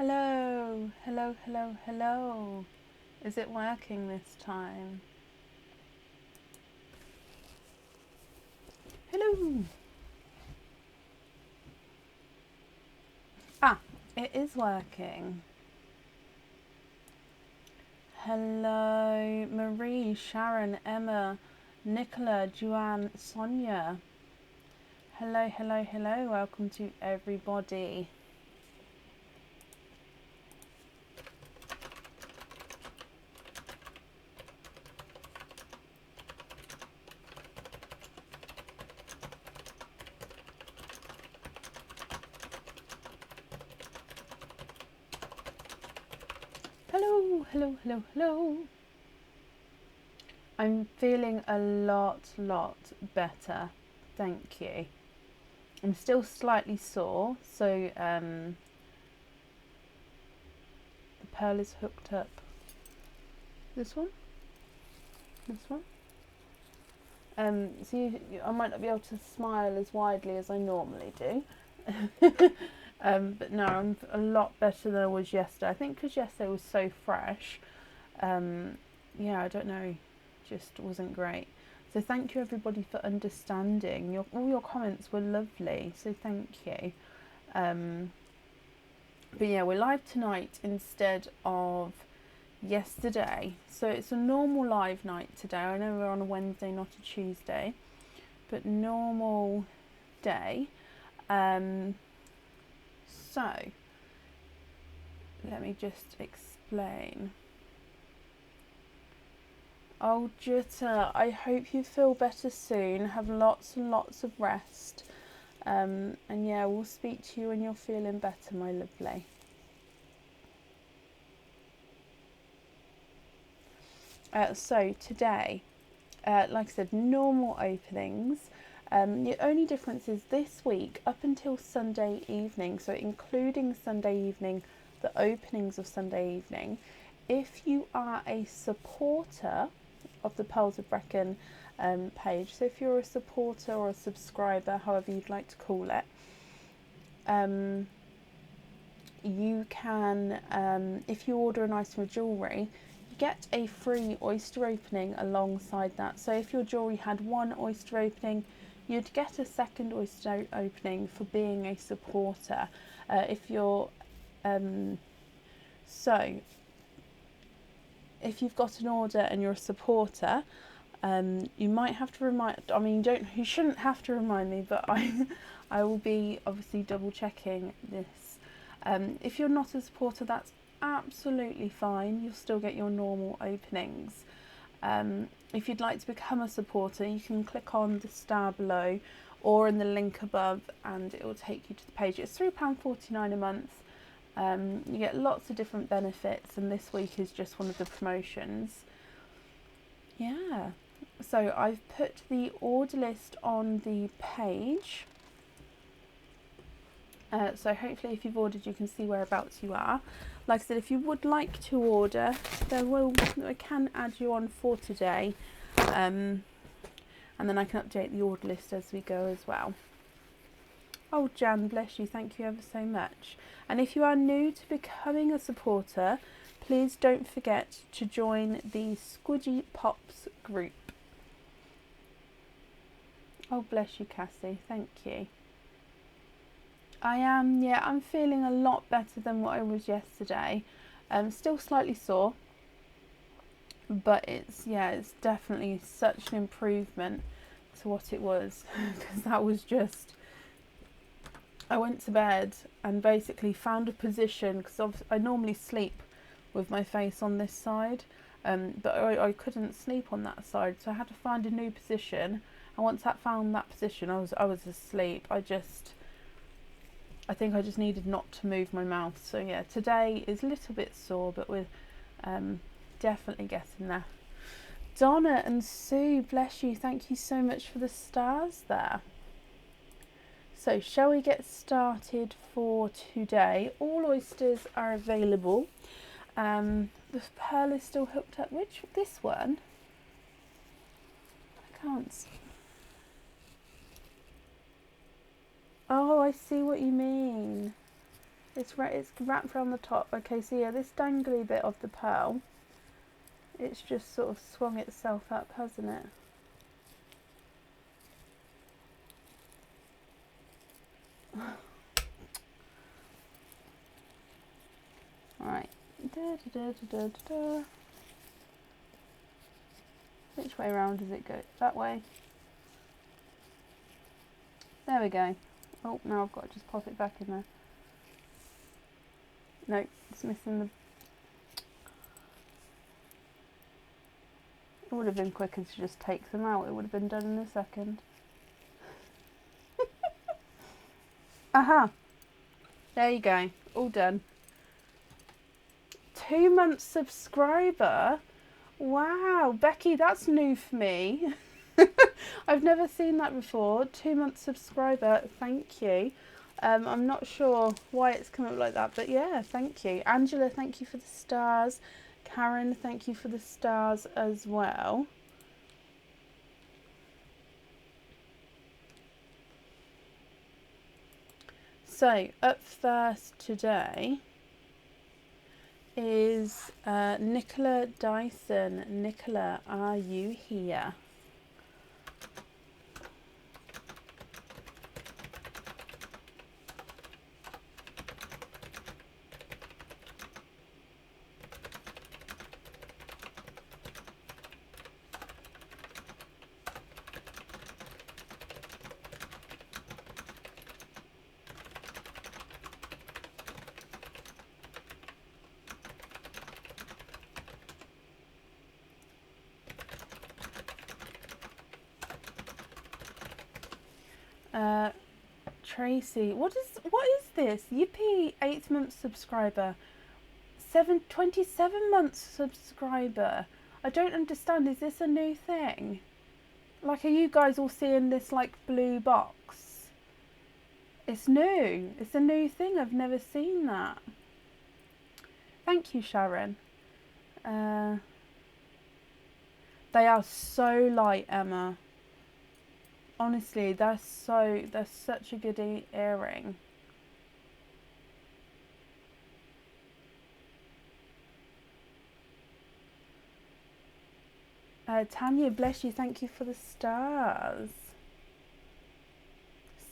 Hello, hello, hello, hello. Is it working this time? Hello. Ah, it is working. Hello, Marie, Sharon, Emma, Nicola, Joanne, Sonia. Hello, hello, hello. Welcome to everybody. Hello, hello, hello, hello. I'm feeling a lot better. Thank you. I'm still slightly sore, so the pearl is hooked up. This one? This one? So I might not be able to smile as widely as I normally do. But no, I'm a lot better than I was yesterday. I think because yesterday was so fresh. Yeah, I don't know, just wasn't great. So thank you everybody for understanding. All your comments were lovely, so thank you. But yeah, we're live tonight instead of yesterday. So it's a normal live night today. I know we're on a Wednesday, not a Tuesday, but normal day. So let me just explain. Oh, Jutta, I hope you feel better soon. Have lots and lots of rest. And yeah, we'll speak to you when you're feeling better, my lovely. So today, like I said, normal openings. The only difference is this week, up until Sunday evening, so including Sunday evening, the openings of Sunday evening, if you are a supporter of the Pearls of Brecon page, so if you're a supporter or a subscriber, however you'd like to call it, you can, if you order an item of jewellery, get a free Oyster opening alongside that. So if your jewellery had one Oyster opening, you'd get a second Oyster opening for being a supporter. If you're so if you've got an order and you're a supporter, you might have to remind, I mean, you shouldn't have to remind me, but I will be obviously double checking this. If you're not a supporter, that's absolutely fine. You'll still get your normal openings. If you'd like to become a supporter, you can click on the star below or in the link above and it will take you to the page. It's £3.49 a month. You get lots of different benefits and this week is just one of the promotions. Yeah, so I've put the order list on the page. So hopefully if you've ordered you can see whereabouts you are. Like I said, if you would like to order, I can add you on for today, and then I can update the order list as we go as well. Oh Jan, bless you, thank you ever so much. And if you are new to becoming a supporter, please don't forget to join the Squidgy Pops group. Oh bless you Cassie, thank you. I am, yeah, I'm feeling a lot better than what I was yesterday. Still slightly sore, but it's definitely such an improvement to what it was, because that was just, I went to bed and basically found a position, because I normally sleep with my face on this side, but I couldn't sleep on that side, so I had to find a new position, and once I found that position, I was asleep. I think I just needed not to move my mouth. So yeah, today is a little bit sore, but we're definitely getting there. Donna and Sue, bless you. Thank you so much for the stars there. So shall we get started for today? All oysters are available. The pearl is still hooked up. This one? I can't see. Oh, I see what you mean. It's wrapped around the top. Okay, so yeah, this dangly bit of the pearl, it's just sort of swung itself up, hasn't it? Right. Which way around does it go? That way. There we go. Oh, now I've got to just pop it back in there. No, it's missing the... It would have been quicker to just take them out. It would have been done in a second. Aha! There you go. All done. 2-month subscriber? Wow, Becky, that's new for me. I've never seen that before. 2-month subscriber, thank you. I'm not sure why it's come up like that, but yeah, thank you. Angela, thank you for the stars. Karen, thank you for the stars as well. So, up first today is Nicola Dyson. Nicola, are you here? Tracy, what is this? Yippee, 8th month subscriber. 27 months subscriber. I don't understand, is this a new thing? Like, are you guys all seeing this like blue box? It's new. It's a new thing. I've never seen that. Thank you, Sharon. They are so light, Emma. Honestly, they're such a good earring. Tanya, bless you, thank you for the stars.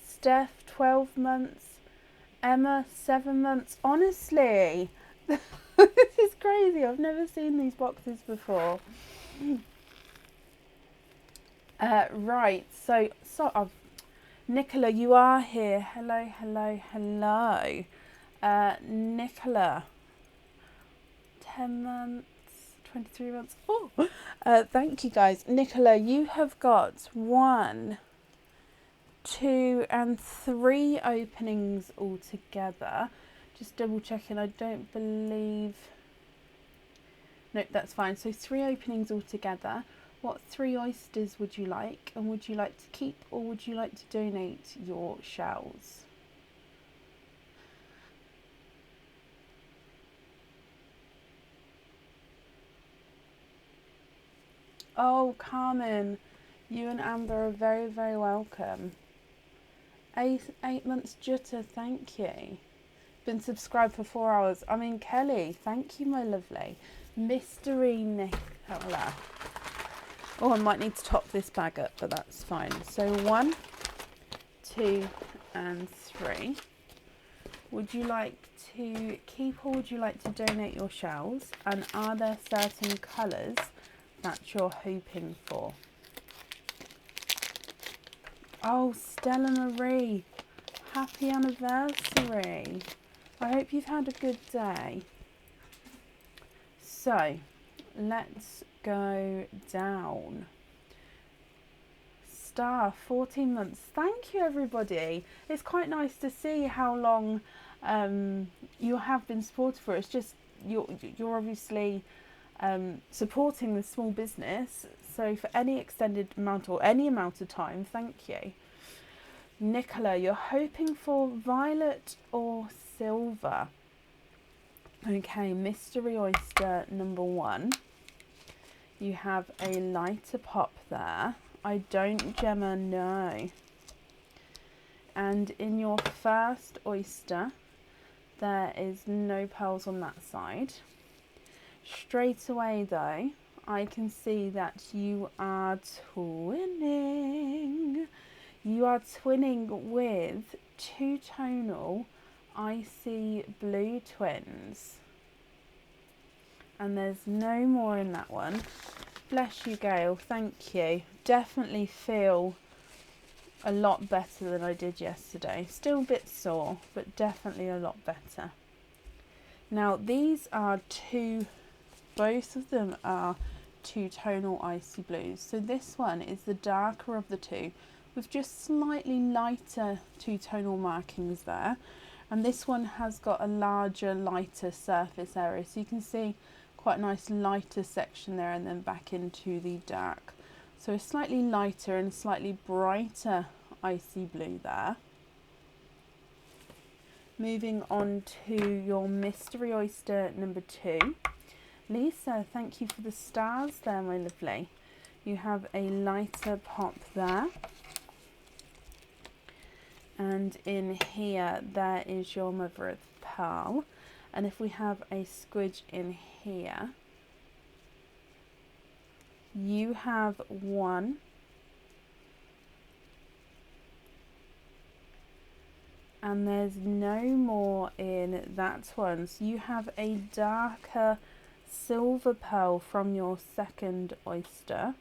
Steph, 12 months. Emma, 7 months. Honestly, this is crazy. I've never seen these boxes before. Right, so Nicola, you are here. Hello. Nicola, 10 months, 23 months. Oh, thank you guys. Nicola, you have got 1, 2 and 3 openings altogether. Just double checking, I don't believe... Nope, that's fine. So 3 openings altogether. What 3 oysters would you like? And would you like to keep or would you like to donate your shells? Oh, Carmen, you and Amber are very, very welcome. 8 months Jutta, thank you. Been subscribed for 4 hours. I mean, Kelly, thank you, my lovely. Mystery Nicola. Oh, I might need to top this bag up, but that's fine. So 1, 2 and 3. Would you like to keep or would you like to donate your shells? And are there certain colours that you're hoping for? Oh, Stella Marie, happy anniversary. I hope you've had a good day. So, let's go down. Star, 14 months. Thank you, everybody. It's quite nice to see how long you have been supported for. It's just you're obviously supporting the small business. So for any extended amount or any amount of time, thank you. Nicola, you're hoping for violet or silver. Okay, Mystery Oyster number 1. You have a lighter pop there. I don't, Gemma, know. And in your first oyster, there is no pearls on that side. Straight away though, I can see that you are twinning. You are twinning with two-tonal icy blue twins. And there's no more in that one. Bless you, Gail, thank you. Definitely feel a lot better than I did yesterday. Still a bit sore, but definitely a lot better. Now these are both of them are two-tonal icy blues. So this one is the darker of the two, with just slightly lighter two-tonal markings there. And this one has got a larger, lighter surface area. So you can see quite a nice lighter section there and then back into the dark. So a slightly lighter and slightly brighter icy blue there. Moving on to your Mystery Oyster number 2. Lisa, thank you for the stars there, my lovely. You have a lighter pop there. And in here, there is your mother of pearl. And if we have a squidge in here, you have one, and there's no more in that one. So you have a darker silver pearl from your second oyster.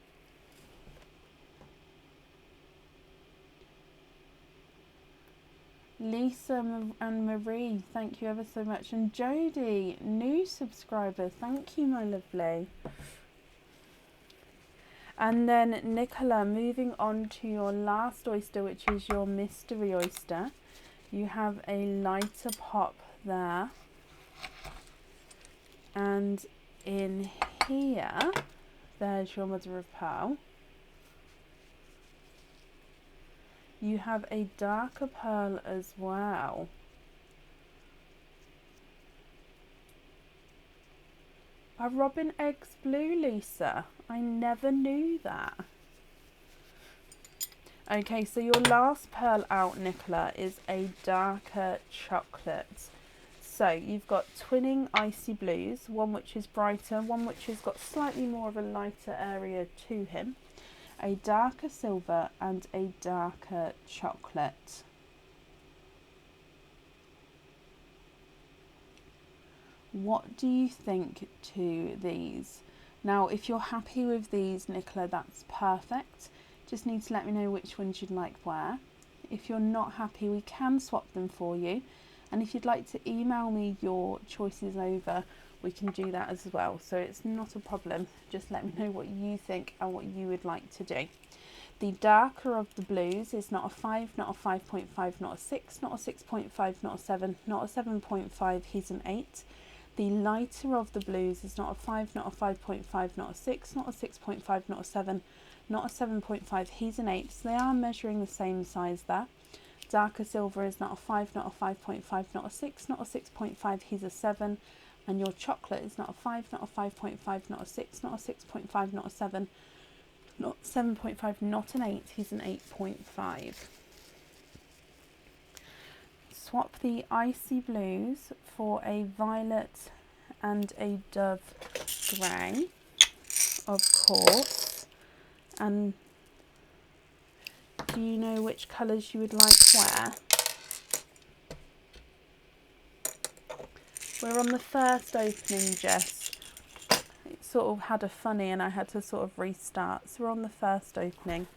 Lisa and Marie, thank you ever so much. And Jodie, new subscriber, thank you, my lovely. And then Nicola, moving on to your last oyster, which is your Mystery Oyster. You have a lighter pop there. And in here, there's your mother of pearl. You have a darker pearl as well. A robin eggs blue, Lisa. I never knew that. Okay, so your last pearl out, Nicola, is a darker chocolate. So you've got twinning icy blues, one which is brighter, one which has got slightly more of a lighter area to him, a darker silver and a darker chocolate. What do you think to these? Now, if you're happy with these, Nicola, that's perfect. Just need to let me know which ones you'd like where. If you're not happy, we can swap them for you. And if you'd like to email me your choices over, we can do that as well. So it's not a problem. Just let me know what you think and what you would like to do. The darker of the blues is not a 5, not a 5.5, not a 6, not a 6.5, not a 7, not a 7.5, he's an 8. The lighter of the blues is not a 5, not a 5.5, not a 6, not a 6.5, not a 7, not a 7.5, he's an 8. So they are measuring the same size there. Darker silver is not a 5, not a 5.5, not a 6, not a 6.5, he's a 7. And your chocolate is not a 5, not a 5.5, not a 6, not a 6.5, not a 7, not 7.5, not an 8, he's an 8.5. Swap the icy blues for a violet and a dove grey, of course. And do you know which colours you would like where? We're on the first opening, Jess. It sort of had a funny and I had to sort of restart. So we're on the first opening.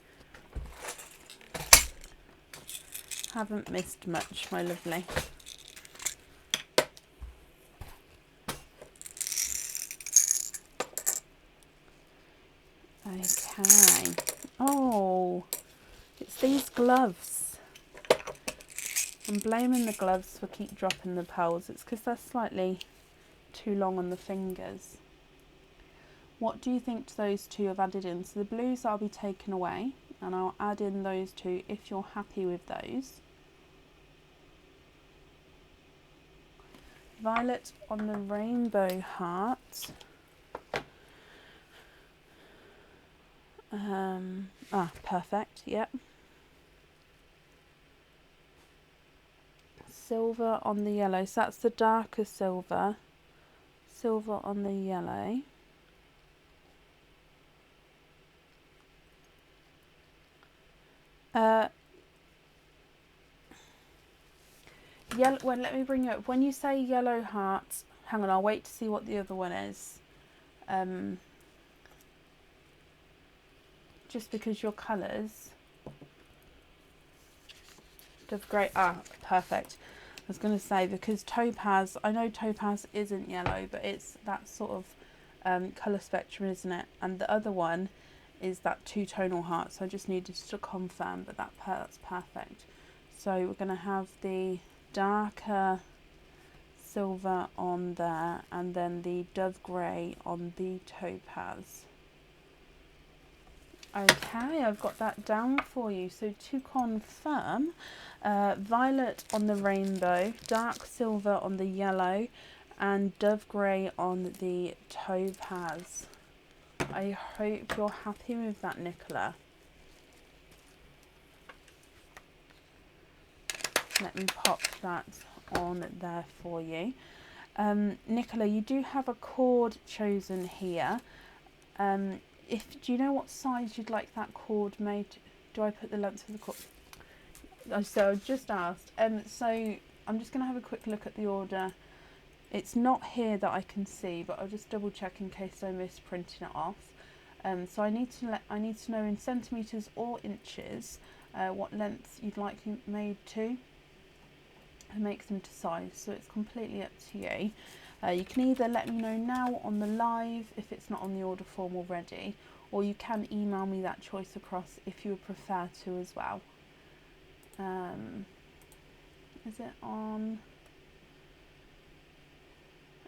Haven't missed much, my lovely. Okay. Oh, it's these gloves. I'm blaming the gloves for keep dropping the pearls. It's because they're slightly too long on the fingers. What do you think those two have added in? So the blues I'll be taken away and I'll add in those two if you're happy with those. Violet on the rainbow heart. Perfect, yep. silver on the yellow. So that's the darker silver. Silver on the yellow. Yellow. Well, let me bring it up. When you say yellow heart, hang on, I'll wait to see what the other one is. Just because your colours. Dove grey. Ah, perfect. I was going to say, because topaz, I know topaz isn't yellow, but it's that sort of colour spectrum, isn't it? And the other one is that two-tonal heart, so I just needed to confirm, but that's perfect. So we're going to have the darker silver on there, and then the dove grey on the topaz. Okay, I've got that down for you. So to confirm, violet on the rainbow, dark silver on the yellow, and dove grey on the topaz. I hope you're happy with that, Nicola. Let me pop that on there for you. Nicola, you do have a cord chosen here. Do you know what size you'd like that cord made? Do I put the length of the cord? So I just asked. So I'm just going to have a quick look at the order. It's not here that I can see, but I'll just double check in case I missed printing it off. So I need to know in centimetres or inches what length you'd like it made to, and make them to size. So it's completely up to you. You can either let me know now on the live if it's not on the order form already, or you can email me that choice across if you would prefer to as well. Is it on?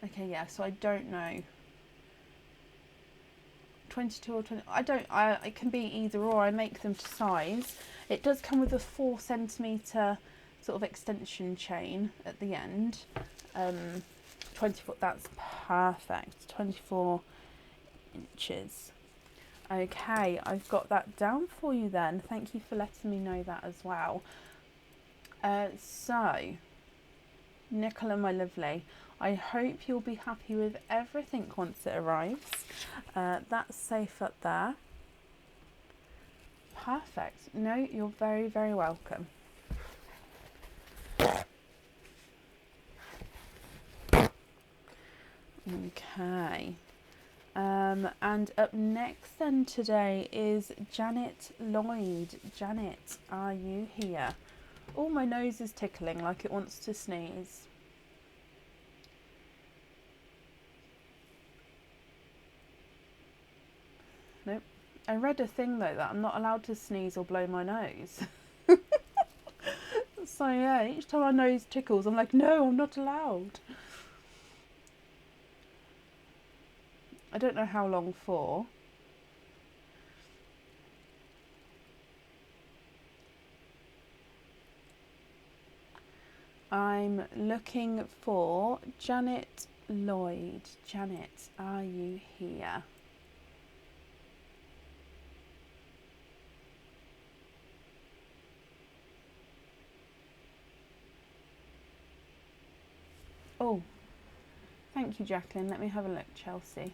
Okay, yeah, so I don't know. 22 or 20, it can be either or. I make them to size. It does come with a 4 centimetre sort of extension chain at the end. 24, that's perfect. 24 inches. Okay, I've got that down for you then. Thank you for letting me know that as well. So, Nicola, my lovely, I hope you'll be happy with everything once it arrives. That's safe up there. Perfect. No, you're very, very welcome. Okay. And up next then today is Janet Lloyd. Janet, are you here? Oh, my nose is tickling like it wants to sneeze. Nope. I read a thing though that I'm not allowed to sneeze or blow my nose. So yeah, each time my nose tickles, I'm like, no, I'm not allowed. I don't know how long for. I'm looking for Janet Lloyd. Janet, are you here? Oh, thank you, Jacqueline. Let me have a look, Chelsea.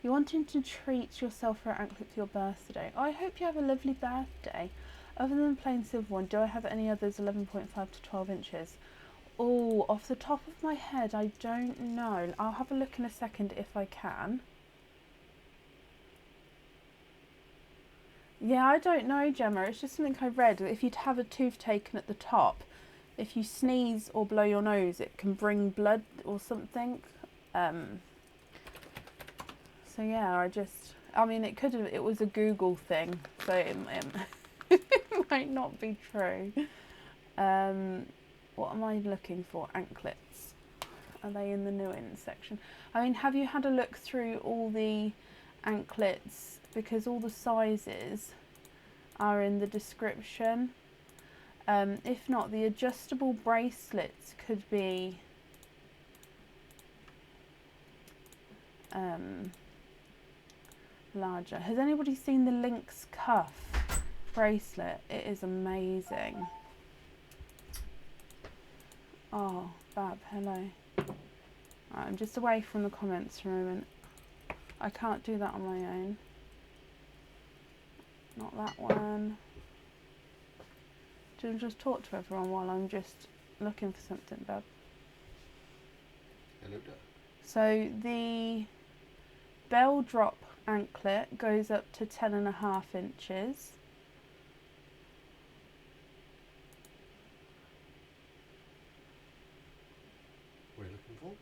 You're wanting to treat yourself for an anklet for your birthday. Oh, I hope you have a lovely birthday. Other than plain silver one, do I have any others 11.5 to 12 inches? Oh, off the top of my head, I don't know. I'll have a look in a second if I can. Yeah, I don't know, Gemma. It's just something I read. If you'd have a tooth taken at the top, if you sneeze or blow your nose, it can bring blood or something. So yeah, I mean, it was a Google thing, so it might not be true. What am I looking for? Anklets. Are they in the new in section? I mean, have you had a look through all the anklets? Because all the sizes are in the description. If not, the adjustable bracelets could be larger. Has anybody seen the Lynx cuff bracelet? It is amazing. Oh, Bab, hello. Right, I'm just away from the comments for a moment. I can't do that on my own. Not that one. Do you just talk to everyone while I'm just looking for something, Bab? Hello there. So the bell drop anklet goes up to 10.5 inches. What are you looking for?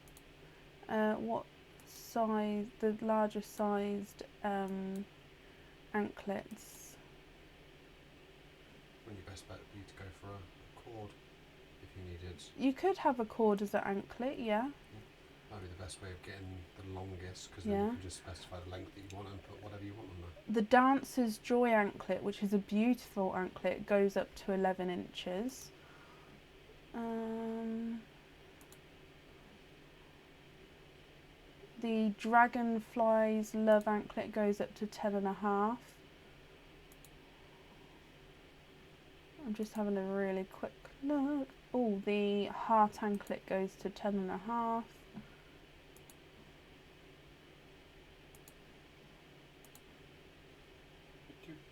What size, the larger sized anklets? Wouldn't your best bet be to go for a cord if you needed? You could have a cord as an anklet, yeah. That'd be the best way of getting the longest, because Yeah. then you can just specify the length that you want and put whatever you want on there. The Dancer's Joy anklet, which is a beautiful anklet, goes up to 11 inches. The Dragonfly's Love anklet goes up to 10.5. I'm just having a really quick look. Oh, the Heart anklet goes to 10.5.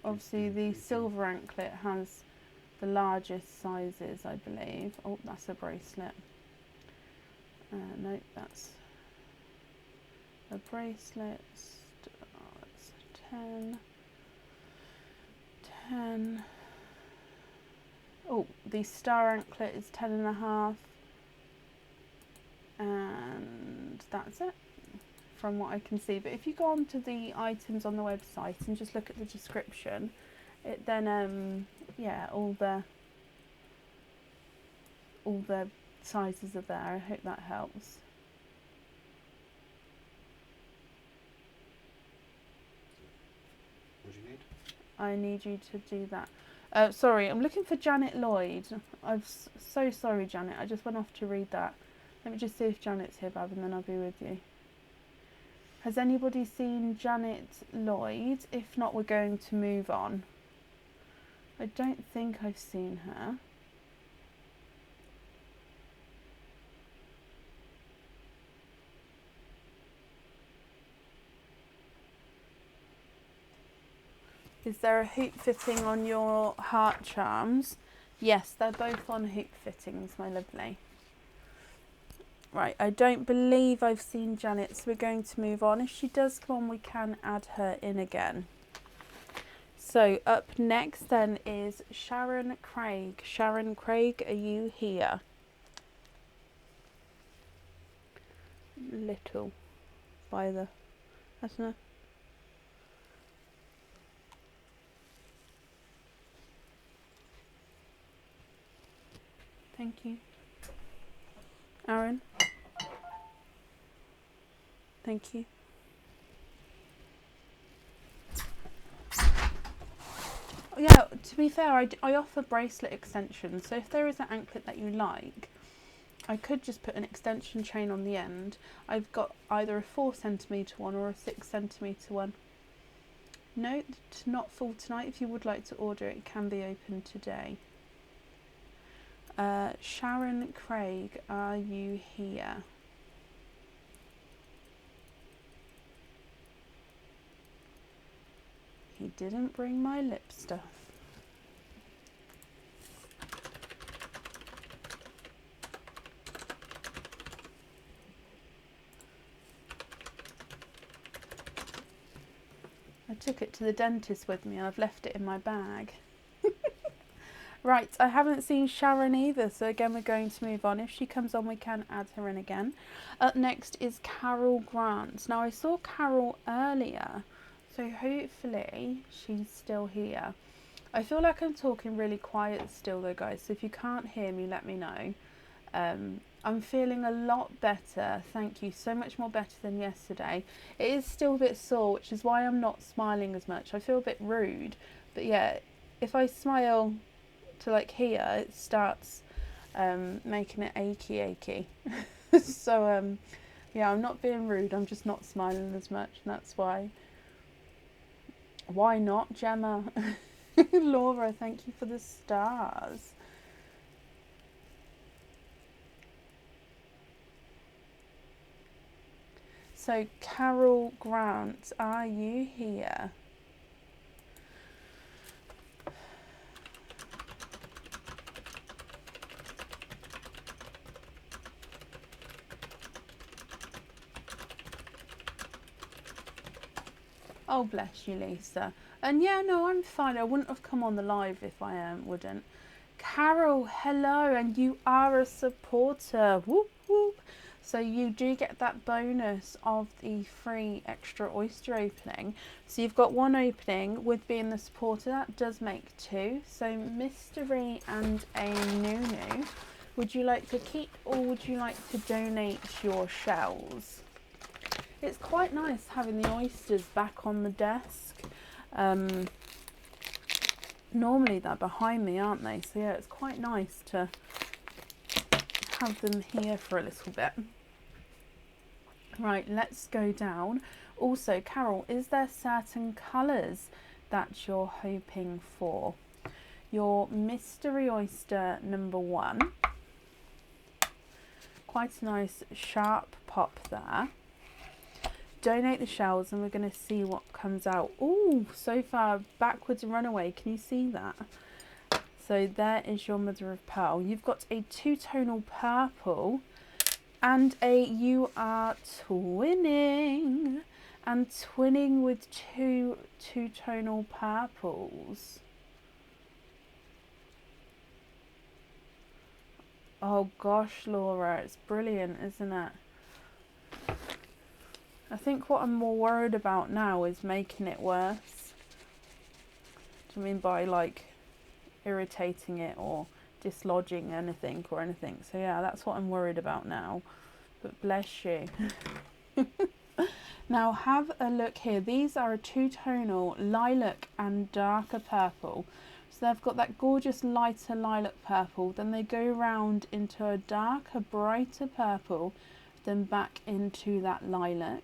Obviously the silver anklet has the largest sizes, I believe. Oh, that's a bracelet. No, that's a bracelet. It's 10. Oh, the star anklet is 10.5. And that's it from what I can see. But if you go onto the items on the website and just look at the description, it then yeah, all the sizes are there. I hope that helps. What do you need? I need you to do that. Sorry, I'm looking for Janet Lloyd. I'm so sorry, Janet. I just went off to read that. Let me just see if Janet's here, Bab, and then I'll be with you. Has anybody seen Janet Lloyd? If not, we're going to move on. I don't think I've seen her. Is there a hoop fitting on your heart charms? Yes, they're both on hoop fittings, my lovely. Right, I don't believe I've seen Janet, so we're going to move on. If she does come on, we can add her in again. So up next then is Sharon Craig. Sharon Craig, are you here? Little by the, I don't know. Thank you. Aaron? Thank you. Yeah, to be fair, I offer bracelet extensions, so if there is an anklet that you like, I could just put an extension chain on the end. I've got either a 4cm one or a 6cm one. No, it's not full tonight. If you would like to order it, it can be open today. Sharon Craig, are you here? He didn't bring my lip stuff. I took it to the dentist with me and I've left it in my bag. Right, I haven't seen Sharon either, so again we're going to move on. If she comes on, we can add her in again. Up next is Carol Grant. Now I saw Carol earlier, so hopefully she's still here. I feel like I'm talking really quiet still though, guys, so if you can't hear me, let me know. I'm feeling a lot better, thank you, so much more better than yesterday. It is still a bit sore, which is why I'm not smiling as much. I feel a bit rude, but yeah, if I smile to like here, it starts making it achy. So yeah, I'm not being rude, I'm just not smiling as much, and that's why. Why not, Gemma? Laura, thank you for the stars. So Carol Grant, are you here? Oh, bless you, Lisa. And yeah, no, I'm fine. I wouldn't have come on the live if I wouldn't. Carol, hello, and you are a supporter. Whoop, whoop. So you do get that bonus of the free extra Oyster opening. So you've got one opening with being the supporter. That does make two. So Mystery and a Nunu. Would you like to keep or would you like to donate your shells? It's quite nice having the oysters back on the desk. Normally they're behind me, aren't they? So yeah, it's quite nice to have them here for a little bit. Right, let's go down. Also, Carol, is there certain colours that you're hoping for? Your mystery oyster number 1. Quite a nice sharp pop there. Donate the shells and we're going to see what comes out. Oh, so far backwards runaway. Can you see that? So there is your mother of pearl. You've got a two-tonal purple and you are twinning. And twinning with two-tonal purples. Oh gosh, Laura, it's brilliant, isn't it? I think what I'm more worried about now is making it worse. Do you mean by like irritating it or dislodging anything or anything? So yeah, that's what I'm worried about now. But bless you. Now have a look here. These are a two-tonal lilac and darker purple. So they've got that gorgeous lighter lilac purple. Then they go round into a darker, brighter purple. Then back into that lilac.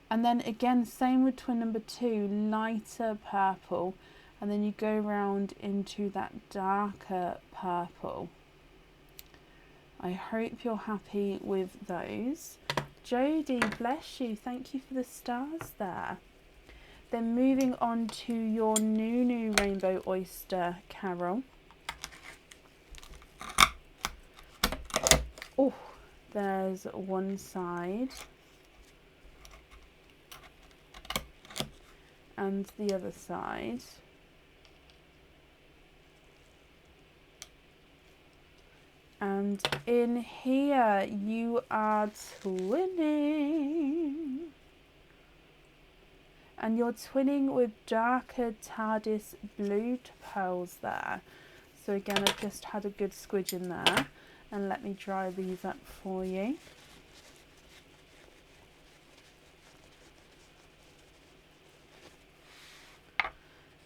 And then again, same with twin number 2, lighter purple. And then you go round into that darker purple. I hope you're happy with those. Jodie, bless you. Thank you for the stars there. Then moving on to your Nunu Rainbow Oyster, Carol. Oh, there's one side. And the other side. And in here you are twinning. And you're twinning with darker Tardis Blue pearls there. So again, I've just had a good squidge in there. And let me dry these up for you.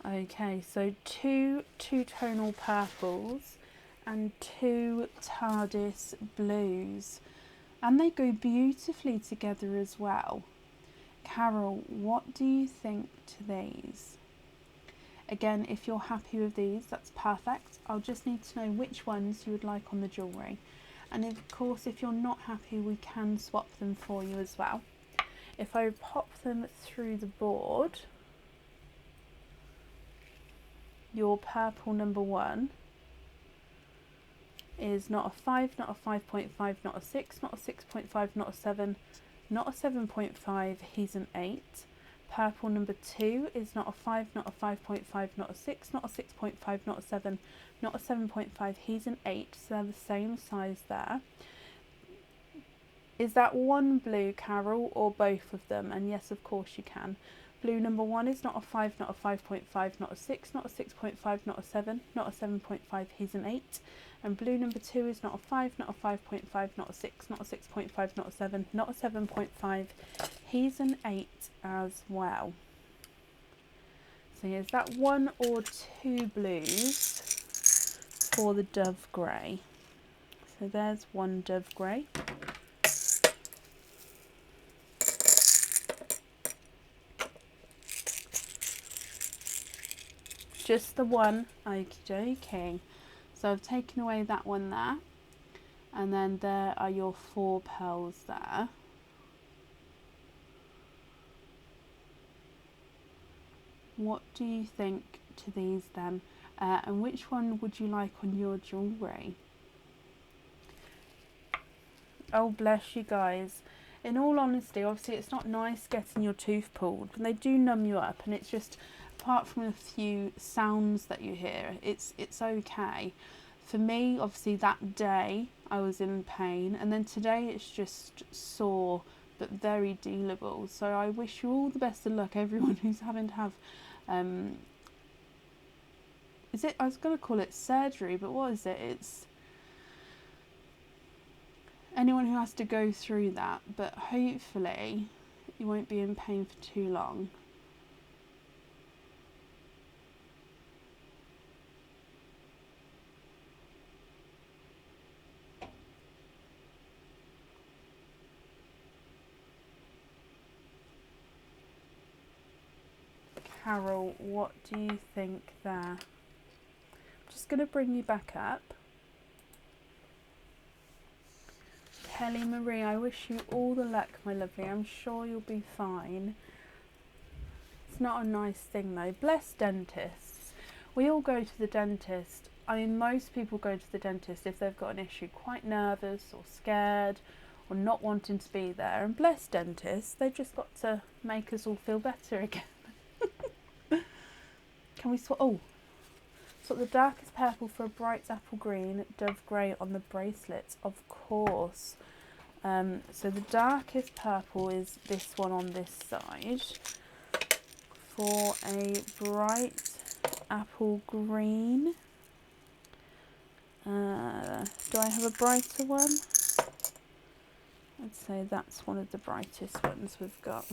Okay, so two two-tonal purples and 2 Tardis Blues. And they go beautifully together as well. Carol, what do you think to these? Again, if you're happy with these, that's perfect. I'll just need to know which ones you would like on the jewellery. And of course, if you're not happy, we can swap them for you as well. If I pop them through the board, your purple number 1 is not a 5, not a 5.5, not a 6, not a 6.5, not a 7, not a 7.5, he's an 8. Purple number 2 is not a 5, not a 5.5, not a 6, not a 6.5, not a 7, not a 7.5, he's an 8, so they're the same size there. Is that one blue, Carol, or both of them? And yes, of course you can. Blue number 1 is not a 5, not a 5.5, not a 6, not a 6.5, not a 7, not a 7.5, he's an 8. And blue number 2 is not a 5, not a 5.5, not a 6, not a 6.5, not a 7, not a 7.5, he's an 8 as well. So is that 1 or 2 blues for the dove grey? So there's one dove grey. Just the one, okie dokie. So I've taken away that one there. And then there are your 4 pearls there. What do you think to these then? And which one would you like on your jewellery? Oh, bless you guys. In all honesty, obviously it's not nice getting your tooth pulled, but they do numb you up, and it's just, apart from a few sounds that you hear, it's okay. For me, obviously that day I was in pain, and then today it's just sore but very dealable. So I wish you all the best of luck, everyone who's having to have I was going to call it surgery, but what is it? It's anyone who has to go through that, but hopefully you won't be in pain for too long. Carol, what do you think there? I'm just going to bring you back up. Kelly Marie, I wish you all the luck, my lovely. I'm sure you'll be fine. It's not a nice thing though. Bless dentists. We all go to the dentist. I mean, most people go to the dentist if they've got an issue, quite nervous or scared or not wanting to be there. And bless dentists, they've just got to make us all feel better again. Can we swap? Oh, so the darkest purple for a bright apple green, dove grey on the bracelets, of course. So the darkest purple is this one on this side. For a bright apple green, do I have a brighter one? I'd say that's one of the brightest ones we've got.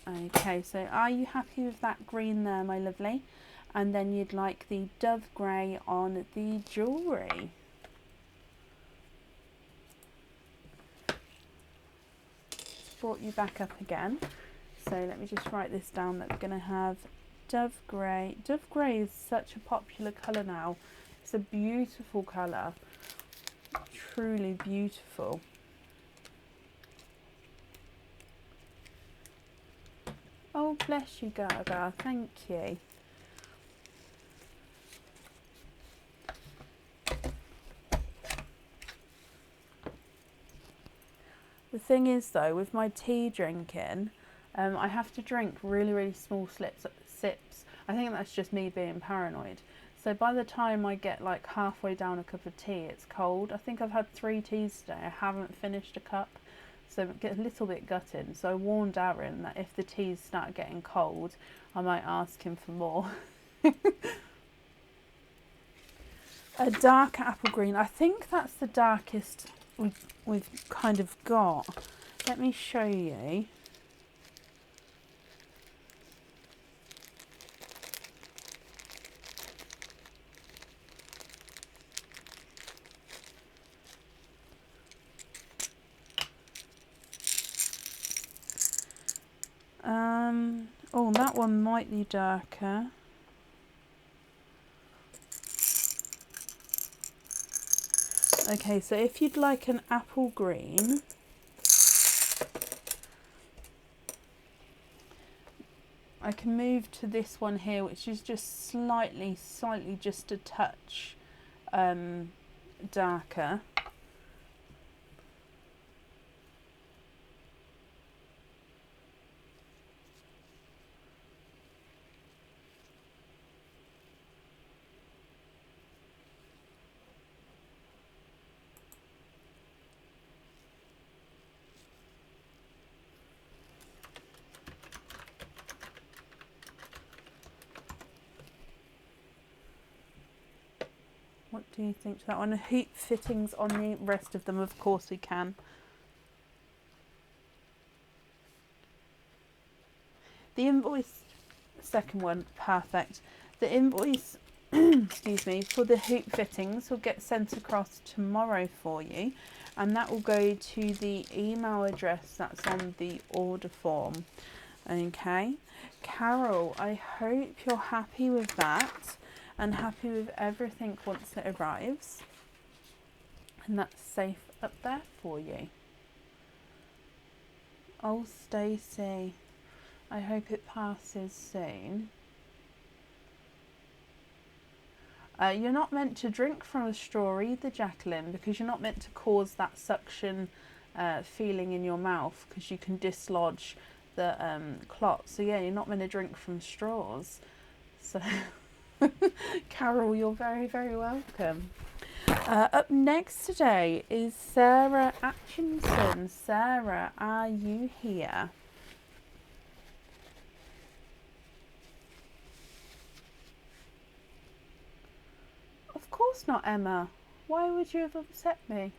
Okay, so are you happy with that green there, my lovely? And then you'd like the dove grey on the jewellery. Brought you back up again. So let me just write this down that we're going to have dove grey. Dove grey is such a popular colour now. It's a beautiful colour. Truly beautiful. Oh, bless you, Gaga. Thank you. The thing is, though, with my tea drinking, I have to drink really, really small sips. I think that's just me being paranoid. So by the time I get like halfway down a cup of tea, it's cold. I think I've had 3 teas today. I haven't finished a cup. So it gets a little bit gutting. So I warned Aaron that if the teas start getting cold, I might ask him for more. A dark apple green. I think that's the darkest we've kind of got. Let me show you. Oh, that one might be darker. Okay, so if you'd like an apple green, I can move to this one here, which is just slightly just a touch darker. What do you think to that one? Hoop fittings on the rest of them, of course we can. The invoice, second one, perfect. The invoice, excuse me, for the hoop fittings will get sent across tomorrow for you, and that will go to the email address that's on the order form. Okay, Carol, I hope you're happy with that and happy with everything once it arrives, and that's safe up there for you. Oh, Stacey, I hope it passes soon. You're not meant to drink from a straw either, Jacqueline, because you're not meant to cause that suction feeling in your mouth, because you can dislodge the clot. So yeah, you're not meant to drink from straws. So Carol, you're very, very welcome. Up next today is Sarah Atkinson. Sarah, are you here? Of course not, Emma. Why would you have upset me?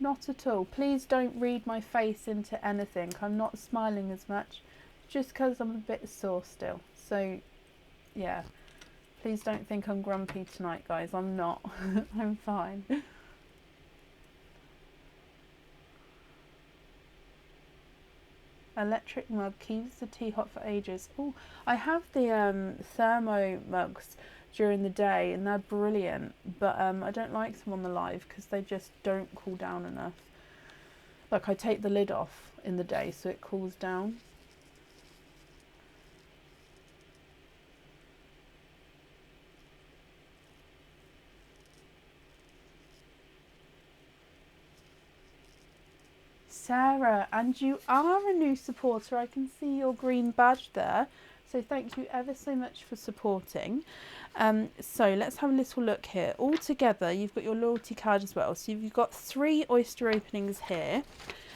Not at all. Please don't read my face into anything. I'm not smiling as much just because I'm a bit sore still. So, yeah. Please don't think I'm grumpy tonight, guys. I'm not. I'm fine. Electric mug keeps the tea hot for ages. Oh, I have the thermo mugs during the day and they're brilliant, but I don't like them on the live because they just don't cool down enough. Like, I take the lid off in the day so it cools down. Sarah, and you are a new supporter. I can see your green badge there. So thank you ever so much for supporting. So let's have a little look here. All together, you've got your loyalty card as well. So you've got 3 Oyster openings here.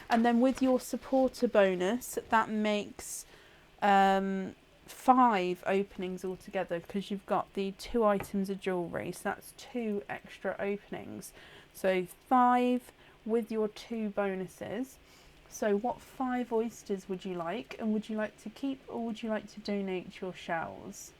And then with your supporter bonus, that makes 5 openings altogether, because you've got the 2 items of jewellery. So that's 2 extra openings. So 5 with your 2 bonuses. So what 5 oysters would you like, and would you like to keep or would you like to donate your shells?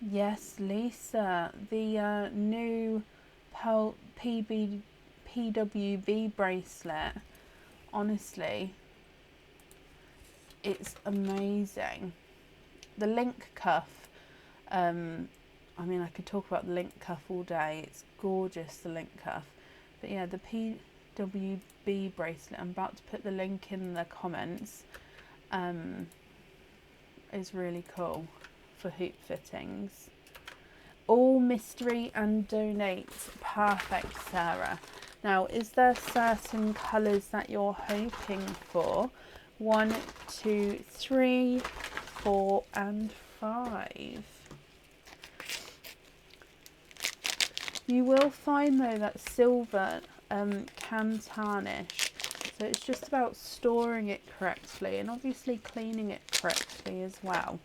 Yes, Lisa, the new PWB bracelet, honestly, it's amazing. The link cuff, I mean, I could talk about the link cuff all day. It's gorgeous, the link cuff. But yeah, the PWB bracelet, I'm about to put the link in the comments, is really cool for hoop fittings. All mystery and donate. Perfect, Sarah. Now, is there certain colours that you're hoping for? 1, 2, 3, 4 and 5. You will find though that silver can tarnish, so it's just about storing it correctly and obviously cleaning it correctly as well.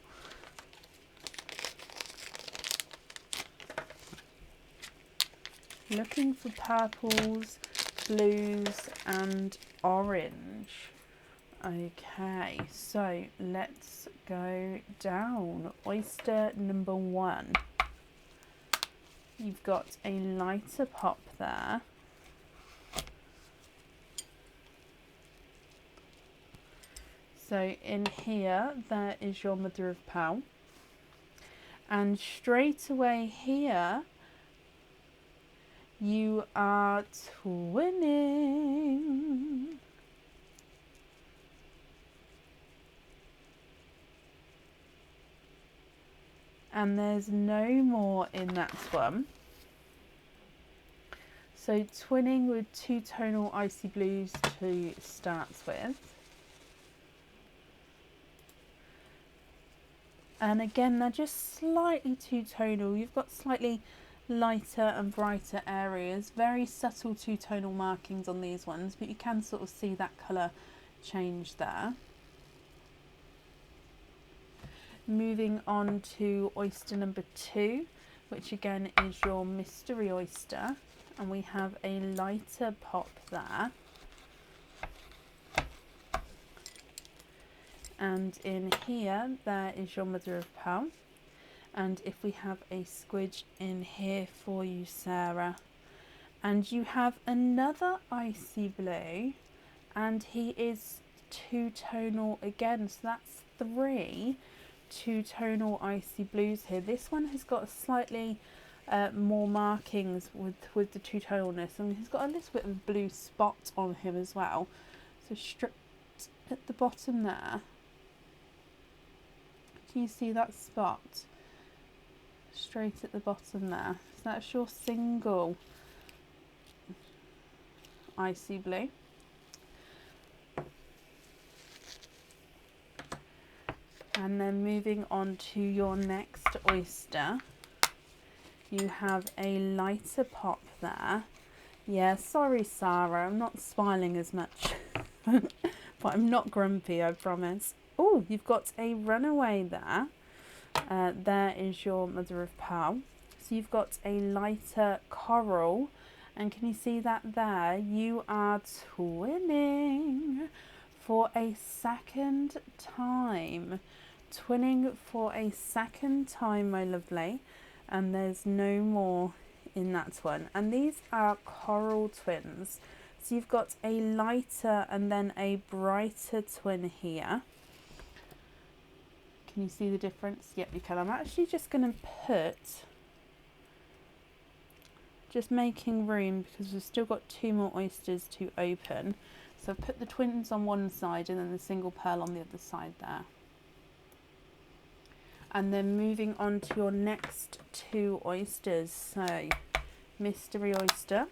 Looking for purples, blues and orange. Okay, so let's go down. Oyster number 1. You've got a lighter pop there. So in here, there is your mother of pearl. And straight away here, you are twinning. And there's no more in that one. So twinning with 2 tonal icy blues to start with. And again, they're just slightly 2 tonal. You've got slightly lighter and brighter areas. Very subtle 2 tonal markings on these ones, but you can sort of see that colour change there. Moving on to oyster number 2, which again is your mystery oyster, and we have a lighter pop there. And in here, there is your mother of pearl. And if we have a squidge in here for you, Sarah. And you have another icy blue, and he is two-tonal again. So that's 3 two-tonal icy blues here. This one has got slightly more markings with the two-tonalness, and he's got a little bit of a blue spot on him as well. So straight at the bottom there, can you see that spot? Straight at the bottom there. So that's your single icy blue. And then moving on to your next oyster, you have a lighter pop there. Yeah, sorry Sarah, I'm not smiling as much, but I'm not grumpy, I promise. Oh, you've got a runaway there. There is your mother of pearl. So you've got a lighter coral, and can you see that there? You are twinning for a second time. Twinning for a second time, my lovely, and there's no more in that one. And these are coral twins. So you've got a lighter and then a brighter twin here. Can you see the difference? Yep, you can. I'm actually just going to put, just making room because we've still got 2 more oysters to open. So I've put the twins on one side and then the single pearl on the other side there. And then moving on to your next 2 oysters. So mystery oyster,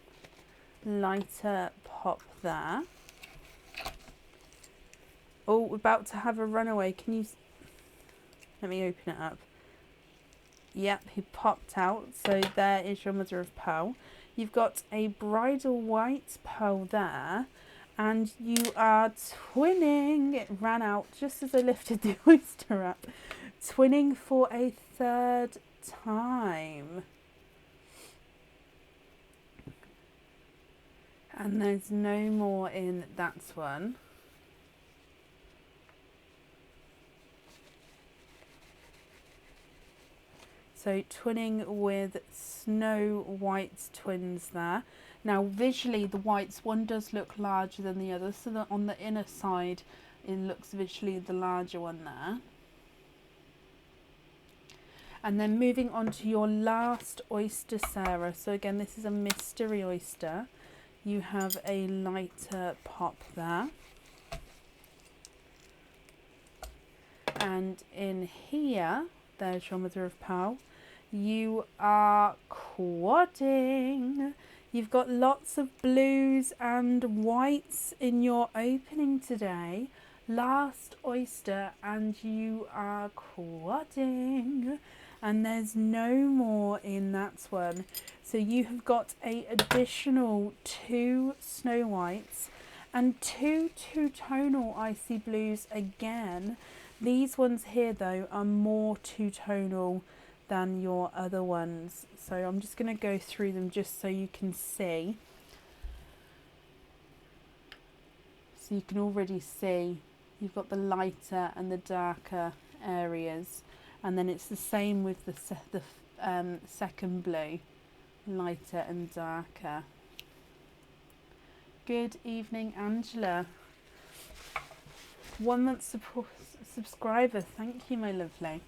lighter pop there. Oh, we're about to have a runaway. Can you, let me open it up. Yep, he popped out. So there is your mother of pearl. You've got a bridal white pearl there. And you are twinning. It ran out just as I lifted the oyster up. Twinning for a 3rd time. And there's no more in that one. So twinning with Snow White twins there. Now visually the whites, one does look larger than the other, so that on the inner side it looks visually the larger one there. And then moving on to your last oyster, Sarah. So again, this is a mystery oyster. You have a lighter pop there. And in here, there's your mother of pearl. You are quadding. You've got lots of blues and whites in your opening today. Last oyster, and you are quadding. And there's no more in that one. So you have got a additional 2 Snow Whites and 2 two-tonal icy blues again. These ones here though are more two-tonal than your other ones. So I'm just going to go through them just so you can see. So you can already see you've got the lighter and the darker areas. And then it's the same with the second blue, lighter and darker. Good evening, Angela. 1 month subscriber, thank you, my lovely.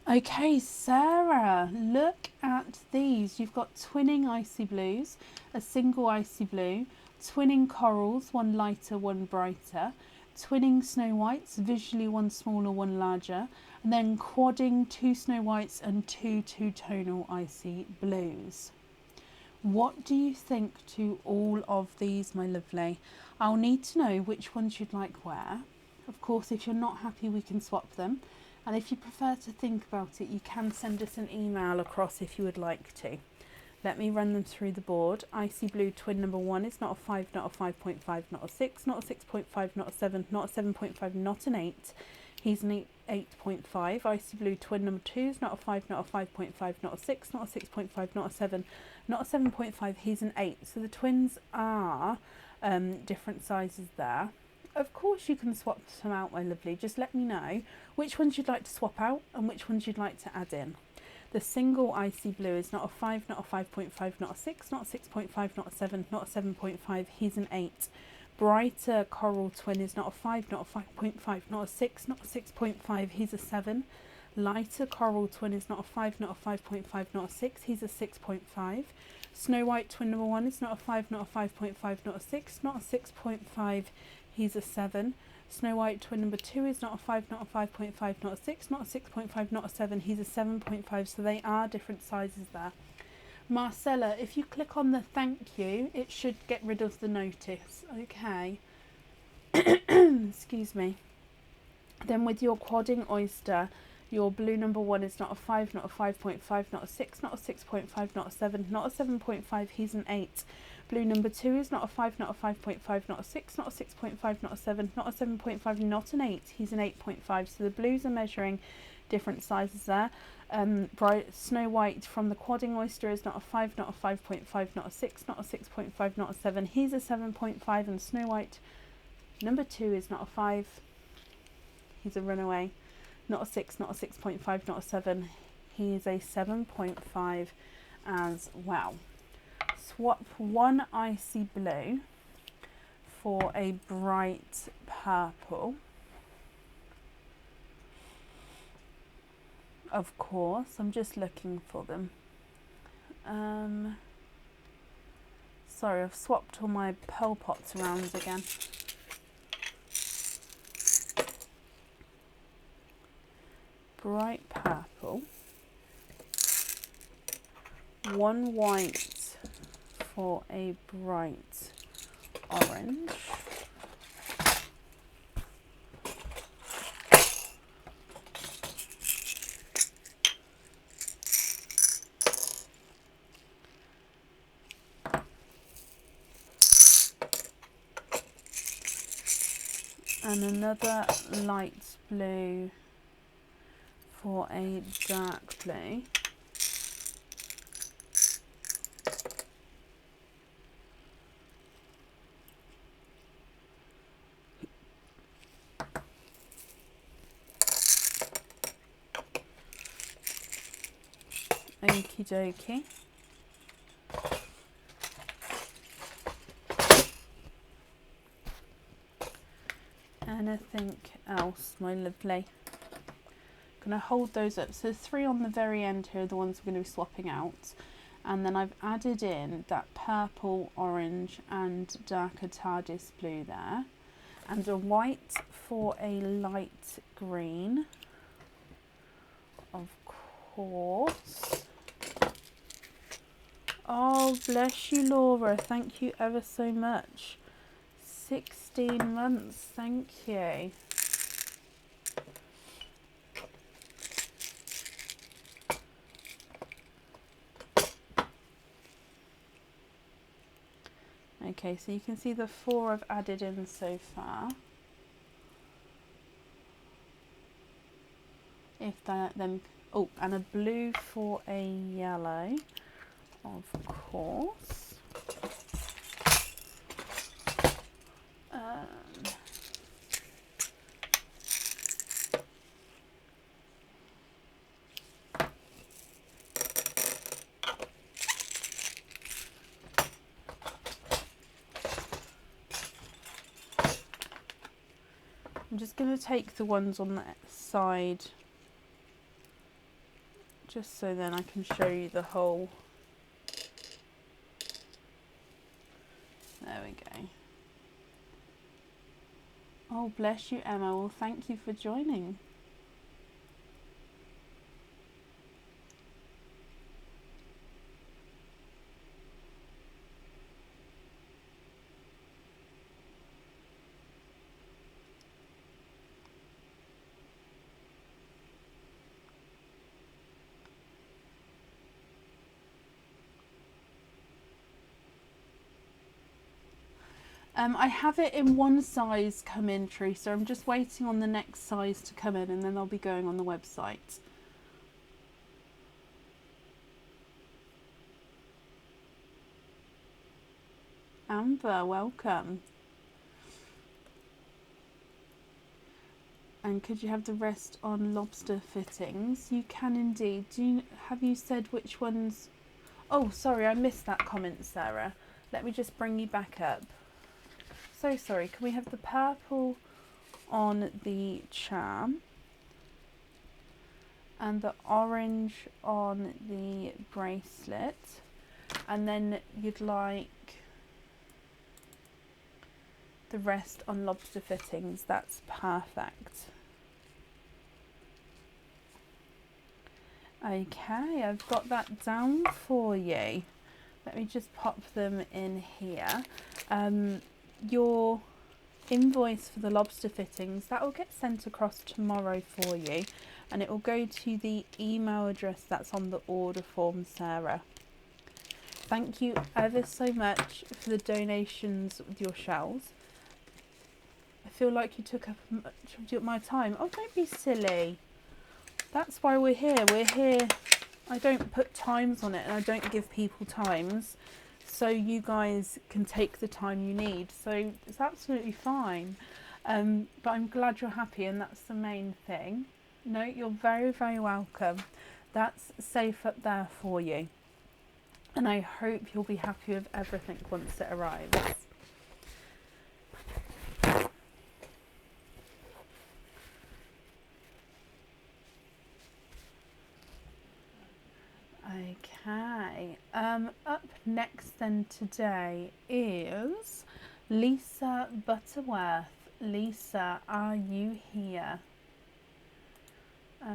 Okay, Sarah, look at these. You've got twinning icy blues, a single icy blue, twinning corals, one lighter, one brighter, twinning Snow Whites, visually one smaller, one larger, and then quadding 2 Snow Whites and 2 two-tonal icy blues. What do you think to all of these, my lovely? I'll need to know which ones you'd like where. Of course, if you're not happy, we can swap them. And if you prefer to think about it, you can send us an email across if you would like to. Let me run them through the board. Icy blue twin number 1 is not a 5, not a 5.5, not a 6, not a 6.5, not a 7, not a 7.5, not an 8. He's an 8.5. Icy blue twin number 2 is not a 5, not a 5.5, not a 6, not a 6.5, not a 7, not a 7.5. He's an 8. So the twins are different sizes there. Of course you can swap some out, my lovely. Just let me know which ones you'd like to swap out and which ones you'd like to add in. The single icy blue is not a 5, not a 5.5, not a 6, not a 6.5, not a 7, not a 7.5. He's an 8. Brighter coral twin is not a 5, not a 5.5, not a 6, not a 6.5, he's a 7. Lighter coral twin is not a 5, not a 5.5, not a 6, he's a 6.5. Snow White twin number 1 is not a 5, not a 5.5, not a 6, not a 6.5, he's a 7. Snow White twin number 2 is not a 5, not a 5.5, not a 6, not a 6.5, not a 7, he's a 7.5, so they are different sizes there. Marcella, if you click on the thank you, it should get rid of the notice, okay? Excuse me. Then with your quadding oyster, your blue number 1 is not a 5, not a 5.5, not a 6, not a 6.5, not a 7, not a 7.5, he's an 8. Blue number 2 is not a 5, not a 5.5, not a 6, not a 6.5, not a 7, not a 7.5, not an 8, he's an 8.5. So the blues are measuring different sizes there. Bright Snow White from the quadding oyster is not a 5, not a 5.5, not a 6, not a 6.5, not a 7, he's a 7.5. And Snow White number 2 is not a 5, he's a runaway, not a 6, not a 6.5, not a 7, he is a 7.5 as well. Swap one icy blue for a bright purple. Of course, I'm just looking for them. Sorry, I've swapped all my pearl pots around again. Bright purple. One white for a bright orange. And another light blue for a dark blue. Okie dokie. Anything else, my lovely? Going to hold those up. So 3 on the very end here are the ones we're going to be swapping out. And then I've added in that purple, orange and darker Tardis blue there. And a white for a light green. Of course. Oh, bless you, Laura. Thank you ever so much. 16 months. Thank you. Okay, so you can see the 4 I've added in so far. If that then, oh, and a blue for a yellow, of course. I'm just going to take the ones on the side, just so then I can show you the whole. There we go. Oh, bless you, Emma. Well, thank you for joining. I have it in one size come in, Teresa. I'm just waiting on the next size to come in and then I'll be going on the website. Amber, welcome. And could you have the rest on lobster fittings? You can indeed. Have you said which ones? Oh, sorry, I missed that comment, Sarah. Let me just bring you back up. so sorry. Can we have the purple on the charm and the orange on the bracelet, and then you'd like the rest on lobster fittings? That's perfect. Okay, I've got that down for you. Let me just pop them in here. Your invoice for the lobster fittings, that will get sent across tomorrow for you, and it will go to the email address that's on the order form, Sarah. Thank you ever so much for the donations with your shells. I feel like you took up much of my time. Oh, don't be silly. That's why we're here. We're here. I don't put times on it, and I don't give people times, so you guys can take the time you need. So it's absolutely fine. But I'm glad you're happy, and that's the main thing. No, you're very, very welcome. That's safe up there for you. And I hope you'll be happy with everything once it arrives. Okay, up next then today is Lisa Butterworth. Lisa, are you here? So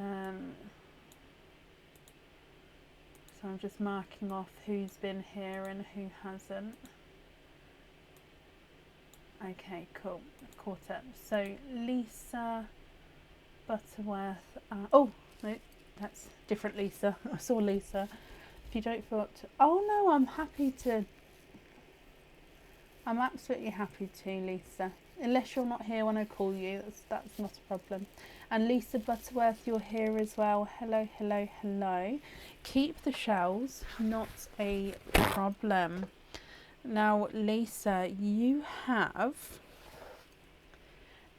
I'm just marking off who's been here and who hasn't. Okay, cool, caught up. So Lisa Butterworth, oh no, that's different Lisa. I saw Lisa. If you don't feel up to, oh no, I'm absolutely happy to, Lisa. Unless you're not here when I call you, that's not a problem. And Lisa Butterworth, you're here as well. Hello, hello, hello. Keep the shells, not a problem. Now, Lisa, you have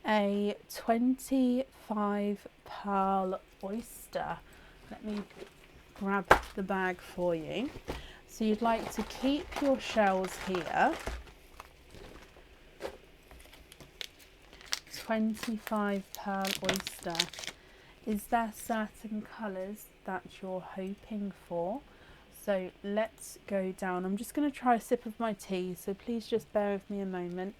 a 25 pearl oyster. Let me grab the bag for you. So you'd like to keep your shells here. 25 pearl oyster. Is there certain colours that you're hoping for? So let's go down. I'm just going to try a sip of my tea, so please just bear with me a moment.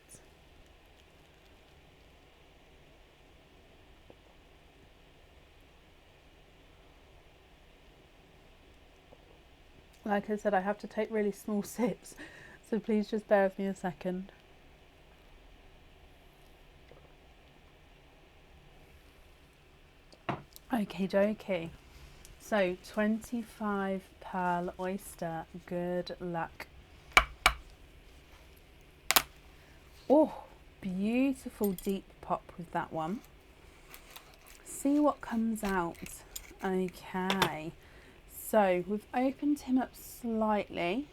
Like I said, I have to take really small sips, so please just bear with me a second. Okie dokie. So 25 pearl oyster, good luck. Oh, beautiful deep pop with that one. See what comes out. Okay, so we've opened him up slightly.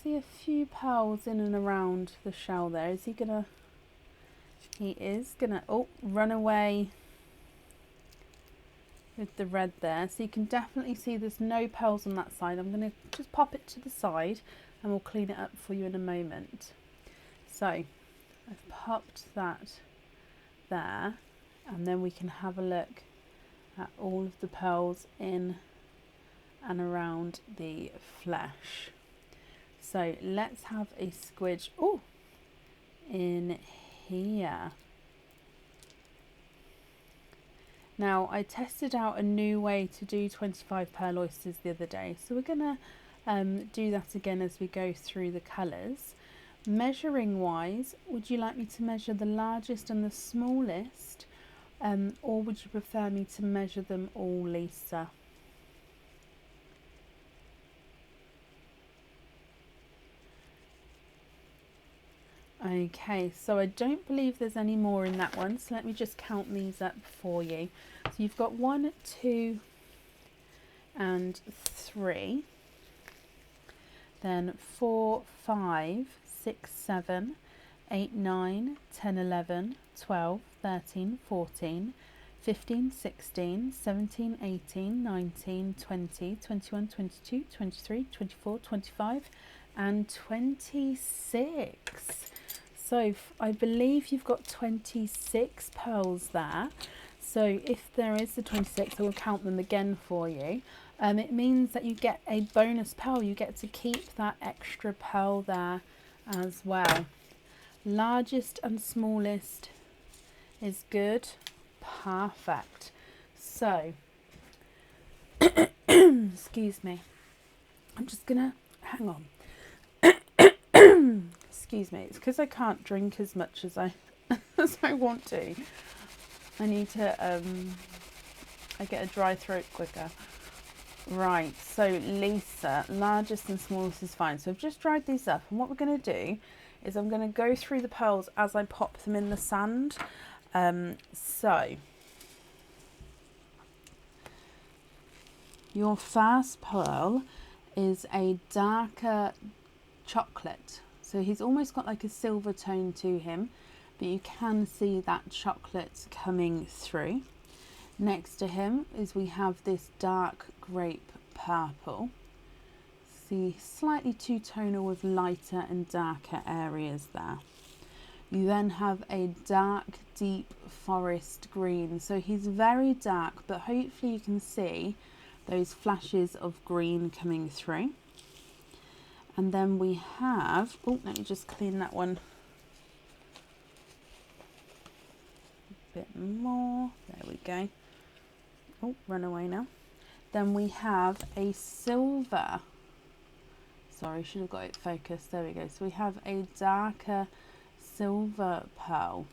See a few pearls in and around the shell there. Is he gonna, he is gonna, oh, run away with the red there. So you can definitely see there's no pearls on that side. I'm going to just pop it to the side and we'll clean it up for you in a moment. So I've popped that there, and then we can have a look at all of the pearls in and around the flesh. So let's have a squidge in here. Now, I tested out a new way to do 25 pearl oysters the other day, so we're going to do that again as we go through the colours. Measuring wise, would you like me to measure the largest and the smallest, or would you prefer me to measure them all, Lisa? Okay, so I don't believe there's any more in that one, so let me just count these up for you. So you've got 1, 2 and 3, then 4, 5, 6, 7, 8, 9, 10, 11, 12, 13, 14, 15, 16, 17, 18, 19, 20, 21, 22, 23, 24, 25 and 26. So I believe you've got 26 pearls there. So if there is the 26, I will count them again for you. It means that you get a bonus pearl. You get to keep that extra pearl there as well. Largest and smallest is good. Perfect. So, excuse me. I'm just gonna, hang on. Excuse me. It's because I can't drink as much as I want to. I need to, I get a dry throat quicker. Right, so Lisa, largest and smallest is fine. So I've just dried these up, and what we're going to do is I'm going to go through the pearls as I pop them in the sand. So your first pearl is a darker chocolate. So he's almost got like a silver tone to him, but you can see that chocolate coming through. Next to him is we have this dark grape purple. See, slightly two-tonal with lighter and darker areas there. You then have a dark, deep forest green. So he's very dark, but hopefully you can see those flashes of green coming through. And then we have, oh, let me just clean that one a bit more. There we go. Oh, run away now. Then we have a silver. Sorry, should have got it focused. There we go. So we have a darker silver pearl.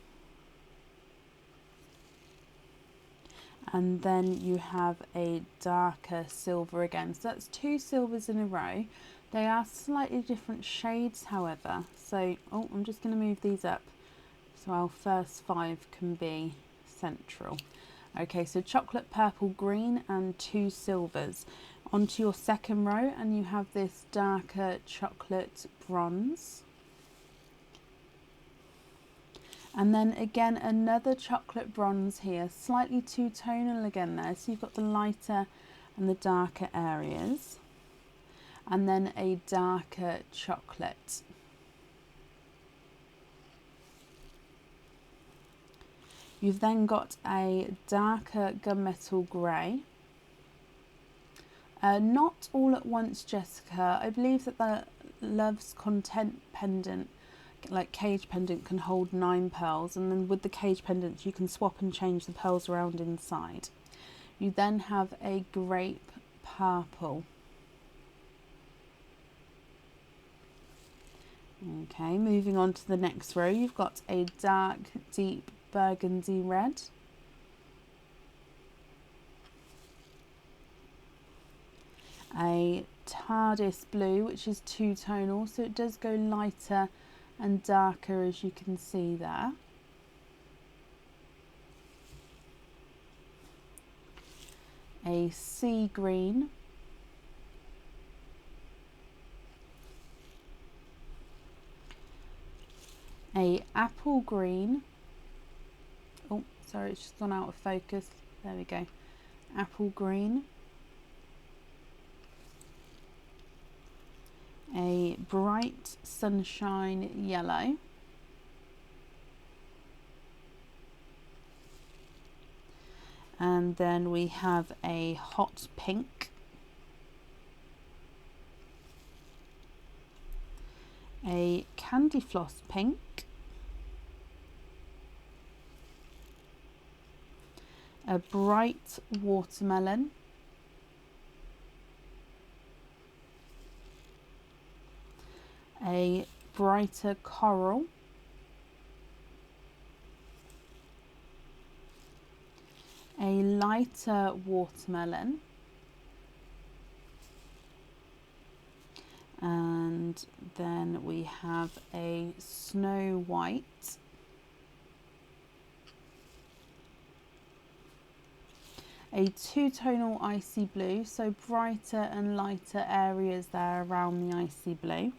And then you have a darker silver again. So that's two silvers in a row. They are slightly different shades, however. So, oh, I'm just going to move these up so our first 5 can be central. Okay, so chocolate, purple, green and 2 silvers. Onto your second row, and you have this darker chocolate bronze. And then again, another chocolate bronze here, slightly two-tonal again there. So you've got the lighter and the darker areas. And then a darker chocolate. You've then got a darker gunmetal grey. Not all at once, Jessica. I believe that the Love's Content pendant, like cage pendant, can hold 9 pearls, and then with the cage pendants you can swap and change the pearls around inside. You then have a grape purple. Okay, moving on to the next row, you've got a dark, deep burgundy red. A Tardis blue, which is two-tonal, so it does go lighter and darker, as you can see there. A sea green. A apple green. Oh, sorry, it's just gone out of focus. There we go. Apple green. A bright sunshine yellow. And then we have a hot pink. A candy floss pink. A bright watermelon. A brighter coral. A lighter watermelon. And then we have a snow white. A two-tonal icy blue, so brighter and lighter areas there around the icy blue.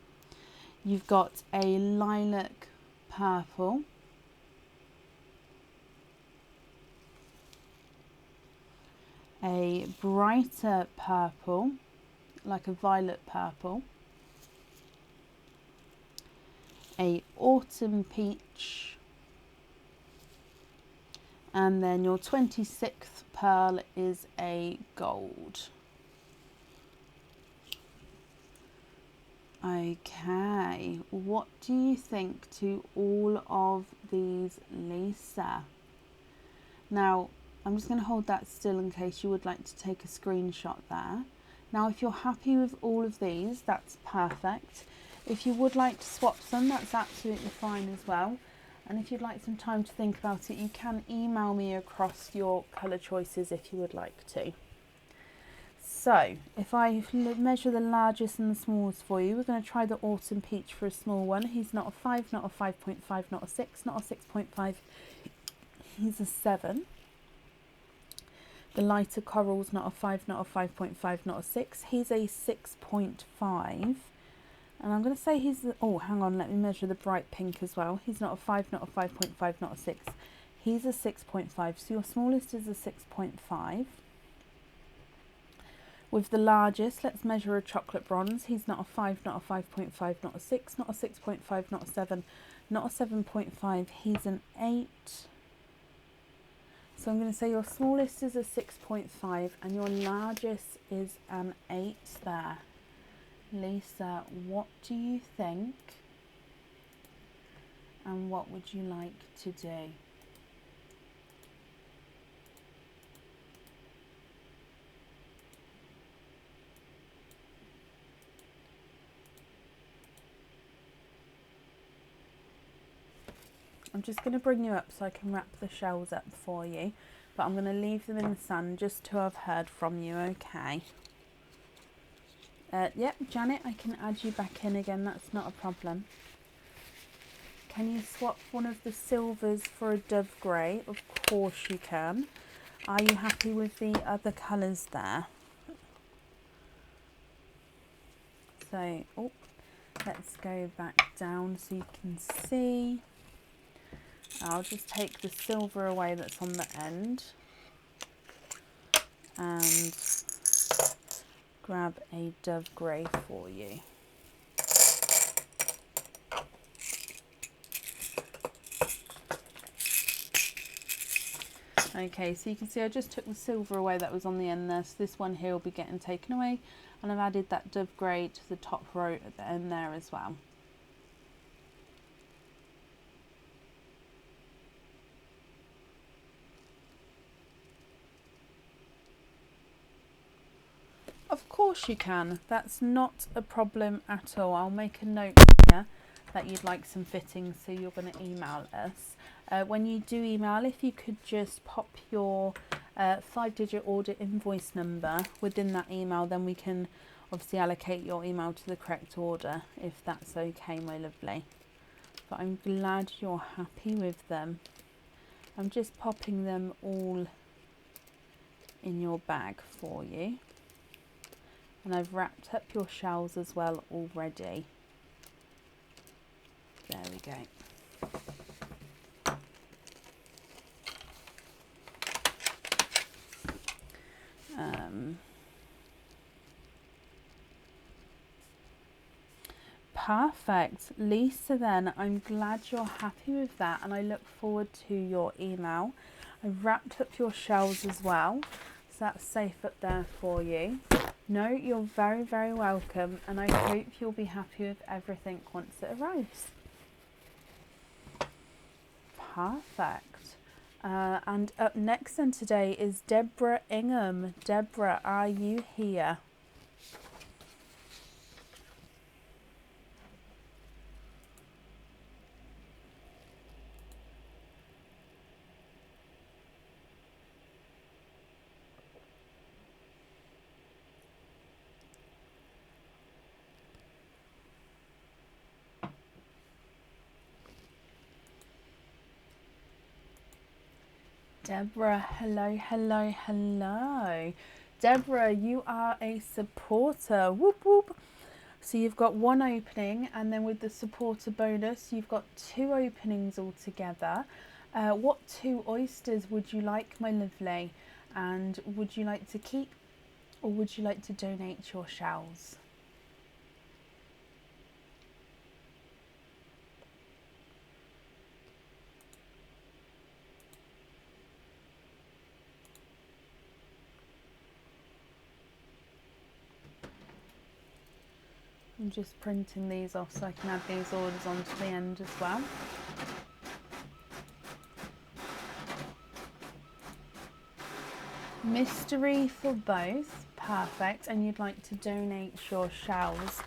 You've got a lilac purple. A brighter purple, like a violet purple. a autumn peach, and then your 26th pearl is a gold. Okay, what do you think to all of these, Lisa? Now, I'm just going to hold that still in case you would like to take a screenshot there. Now, if you're happy with all of these, that's perfect. If you would like to swap some, that's absolutely fine as well. And if you'd like some time to think about it, you can email me across your colour choices if you would like to. So, if I measure the largest and the smallest for you, we're going to try the autumn peach for a small one. He's not a 5, not a 5.5, not a 6, not a 6.5. He's a 7. The lighter coral's not a 5, not a 5.5, not a 6. He's a 6.5. And I'm going to say he's... Oh, hang on, let me measure the bright pink as well. He's not a 5, not a 5.5, not a 6. He's a 6.5. So your smallest is a 6.5. With the largest, let's measure a chocolate bronze. He's not a 5, not a 5.5, not a 6, not a 6.5, not a 7, not a 7.5. He's an 8. So I'm going to say your smallest is a 6.5 and your largest is an 8 there. Lisa, what do you think? And what would you like to do? I'm just going to bring you up so I can wrap the shells up for you, but I'm going to leave them in the sun just to have heard from you, okay? Yep, Janet, I can add you back in again, that's not a problem. Can you swap one of the silvers for a dove grey? Of course you can. Are you happy with the other colours there? So, oh, let's go back down so you can see. I'll just take the silver away that's on the end and grab a dove grey for you. Okay, so you can see I just took the silver away that was on the end there, so this one here will be getting taken away, and I've added that dove grey to the top row at the end there as well. Of course you can, that's not a problem at all. I'll make a note here that you'd like some fittings, so you're going to email us. When you do email, if you could just pop your 5-digit order invoice number within that email, then we can obviously allocate your email to the correct order, if that's okay, my lovely. But I'm glad you're happy with them. I'm just popping them all in your bag for you. And I've wrapped up your shells as well already. There we go. Perfect. Lisa, then, I'm glad you're happy with that and I look forward to your email. I've wrapped up your shells as well, so that's safe up there for you. No, you're very, very welcome, and I hope you'll be happy with everything once it arrives. Perfect. And up next then today is Deborah Engham. Deborah, are you here? Deborah, hello, hello, hello. Deborah, you are a supporter. Whoop, whoop. So you've got one opening, and then with the supporter bonus, you've got 2 openings altogether. What 2 oysters would you like, my lovely? And would you like to keep, or would you like to donate your shells? I'm just printing these off so I can add these orders onto the end as well. Mystery for both, perfect. And you'd like to donate your shells.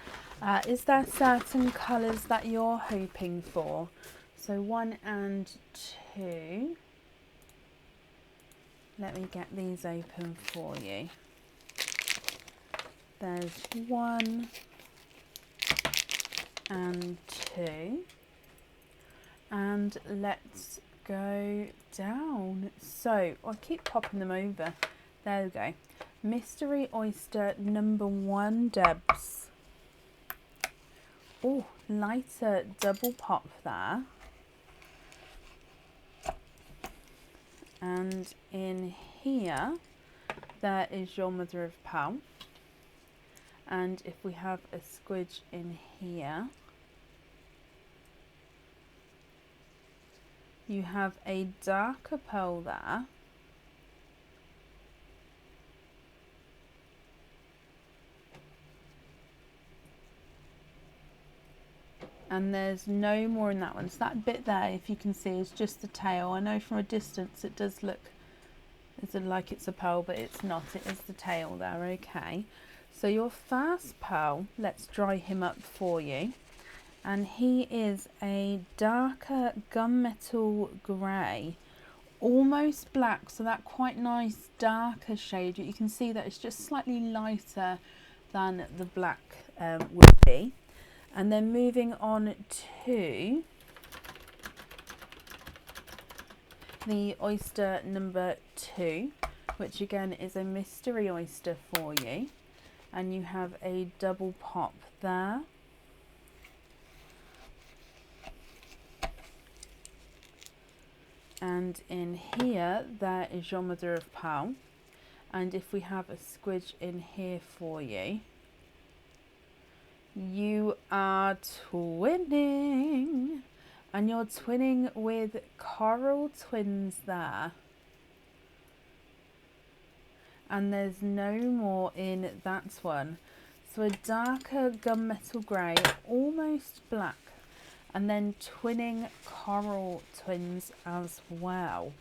Is there certain colours that you're hoping for? So 1 and 2. Let me get these open for you. There's 1 and 2. And let's go down. So I'll keep popping them over. There we go. Mystery Oyster number 1, Debs. Oh, lighter double pop there. And in here, there is your mother of pearl. And if we have a squidge in here, you have a darker pearl there. And there's no more in that one. So that bit there, if you can see, is just the tail. I know from a distance it does look like it's a pearl, but it's not. It is the tail there, okay. So your first pearl, let's dry him up for you. And he is a darker gunmetal grey, almost black, so that quite nice darker shade. You can see that it's just slightly lighter than the black would be. And then moving on to the oyster number 2, which again is a mystery oyster for you. And you have a double pop there. And in here, there is your mother of pearl. And if we have a squidge in here for you, you are twinning. And you're twinning with coral twins there. And there's no more in that one. So a darker gunmetal grey, almost black. And then twinning coral twins as well.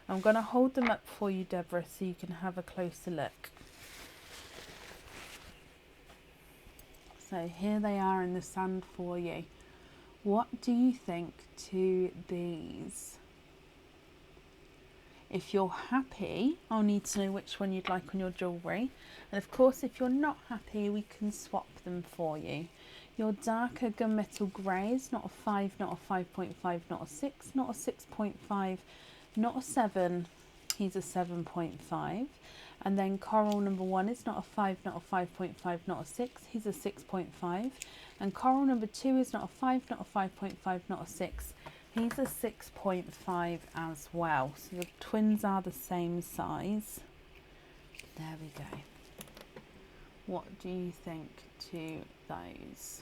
I'm going to hold them up for you, Deborah, so you can have a closer look. So here they are in the sand for you. What do you think to these? If you're happy, I'll need to know which one you'd like on your jewellery. And of course, if you're not happy, we can swap them for you. Your darker gunmetal greys, not a 5, not a 5.5, not a 6, not a 6.5, not a 7, he's a 7.5. And then coral number 1 is not a 5, not a 5.5, not a 6, he's a 6.5. And coral number 2 is not a 5, not a 5.5, not a 6, he's a 6.5 as well. So the twins are the same size. There we go. What do you think to those?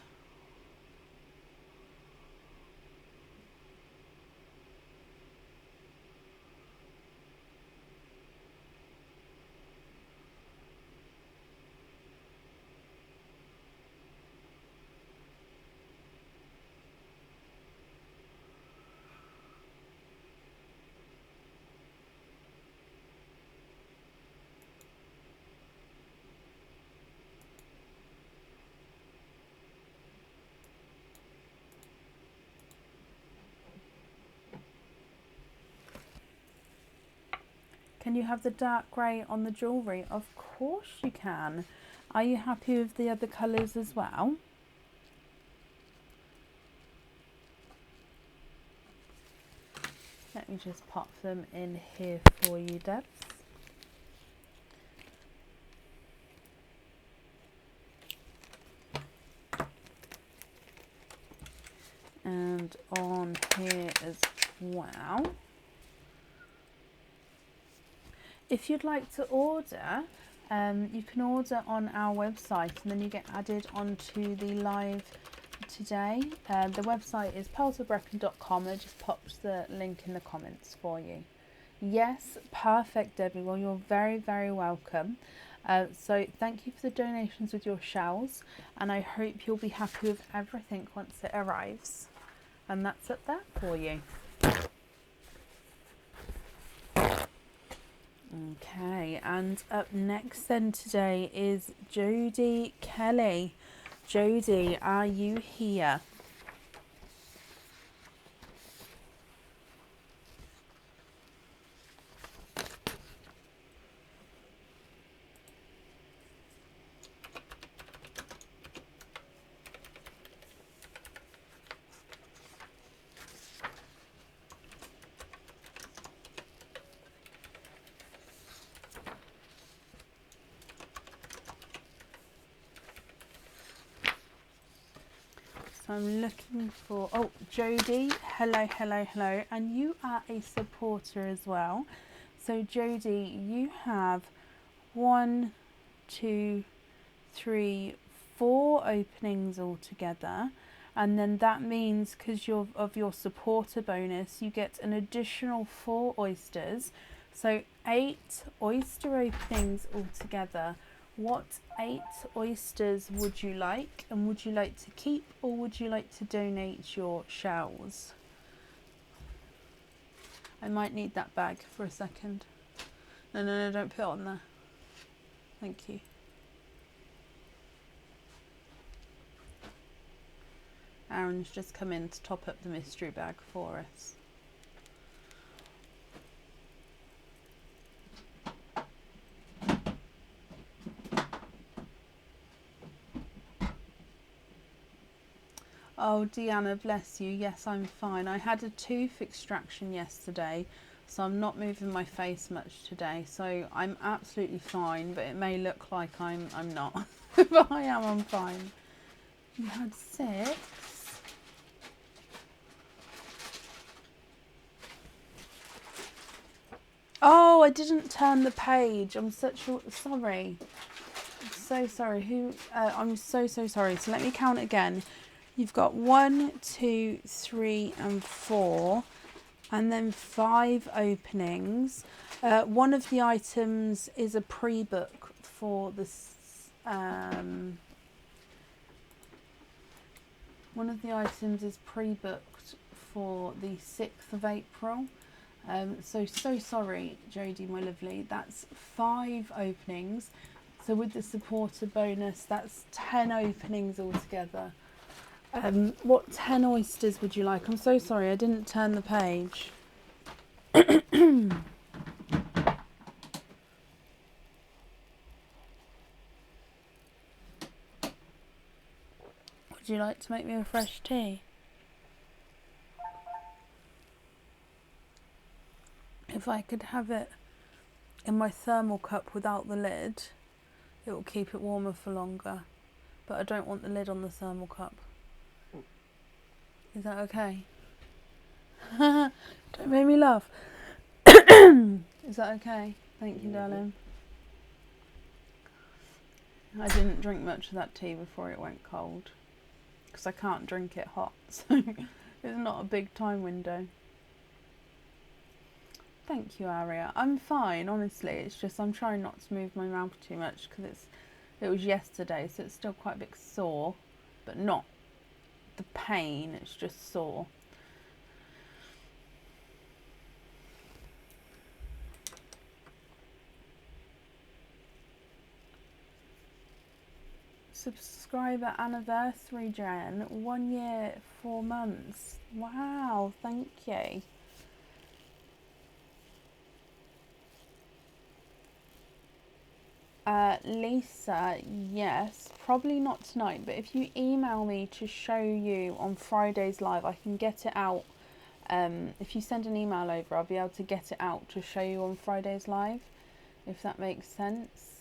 Can you have the dark grey on the jewellery? Of course you can. Are you happy with the other colours as well? Let me just pop them in here for you, Debs. And on here as well. If you'd like to order, you can order on our website and then you get added onto the live today. The website is pearlsofbrecon.com. I just popped the link in the comments for you. Yes, perfect, Debbie. Well, you're very, very welcome. So thank you for the donations with your shells, and I hope you'll be happy with everything once it arrives. And that's it there for you. Okay, and up next then today is Judy Kelly. Judy, are you here? So I'm looking for, oh, Jodie, hello, hello, hello. And you are a supporter as well. So Jodie, you have 1, 2, 3, 4 openings altogether. And then that means because you're of your supporter bonus, you get an additional 4 oysters. So 8 oyster openings altogether. What 8 oysters would you like, and would you like to keep, or would you like to donate your shells? I might need that bag for a second. No, don't put it on there. Thank you. Aaron's just come in to top up the mystery bag for us. Oh, Deanna, bless you. Yes, I'm fine. I had a tooth extraction yesterday, so I'm not moving my face much today. So I'm absolutely fine, but it may look like I'm not. But I'm fine. You had 6. Oh, I didn't turn the page. I'm sorry. I'm so sorry. I'm so sorry. So let me count again. You've got 1, 2, 3, and 4, and then 5 openings. One of the items is a pre-book for this. One of the items is pre-booked for the 6th of April. So sorry, Jodie, my lovely. That's 5 openings. So with the supporter bonus, that's 10 openings altogether. What 10 oysters would you like? I'm so sorry, I didn't turn the page. Would you like to make me a fresh tea? If I could have it in my thermal cup without the lid, it will keep it warmer for longer. But I don't want the lid on the thermal cup. Is that okay? Don't make me laugh. Is that okay? Thank you, darling. I didn't drink much of that tea before it went cold, because I can't drink it hot, so it's not a big time window. Thank you, Aria. I'm fine, honestly. It's just I'm trying not to move my mouth too much because it was yesterday, so it's still quite a bit sore, but not the pain, it's just sore. Subscriber anniversary, Jen. 1 year, 4 months. Wow, thank you. Lisa, yes, probably not tonight, but if you email me to show you on Friday's live, I can get it out. If you send an email over, I'll be able to get it out to show you on Friday's live, if that makes sense.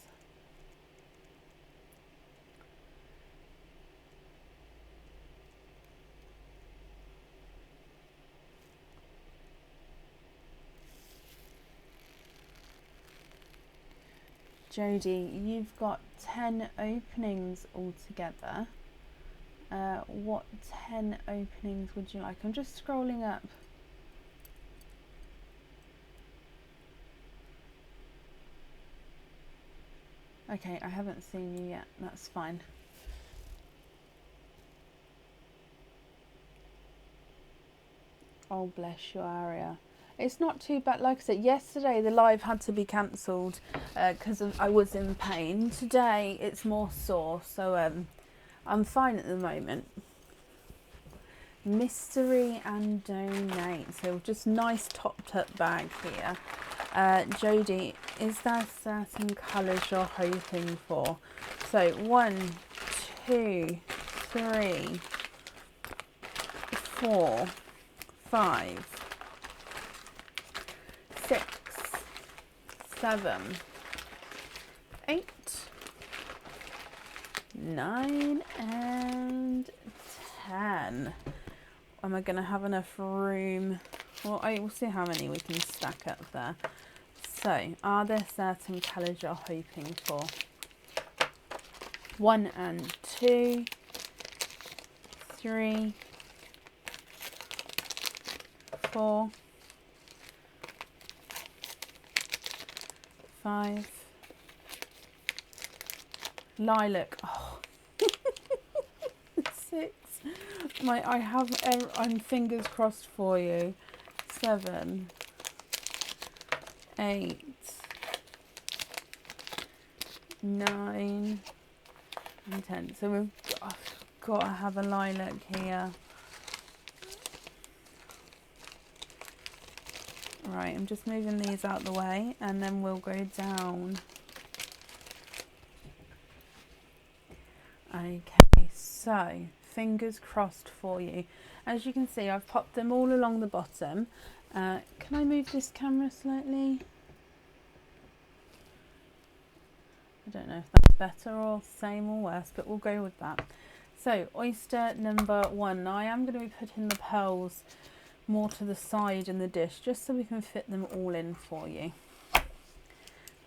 Jodie, you've got 10 openings altogether. What 10 openings would you like? I'm just scrolling up. Okay, I haven't seen you yet. That's fine. Oh, bless you, Aria. It's not too bad. Like I said, yesterday the live had to be cancelled because I was in pain. Today it's more sore, so I'm fine at the moment. Mystery and donate. So just nice topped up bag here. Jodie, is there certain colours you're hoping for? So 1, 2, 3, 4, 5, 6, 7, 8, 9 and 10. Am I going to have enough room? Well, we'll see how many we can stack up there. So, are there certain colours you're hoping for? 1 and 2, 3, 4, 5, lilac. Oh, 6. I'm fingers crossed for you. 7, 8, 9 and 10. So I've got to have a lilac here. Right, I'm just moving these out the way and then we'll go down. Okay, so fingers crossed for you. As you can see, I've popped them all along the bottom. Can I move this camera slightly? I don't know if that's better or same or worse, but we'll go with that. So oyster number 1. Now I am going to be putting the pearls more to the side in the dish just so we can fit them all in for you.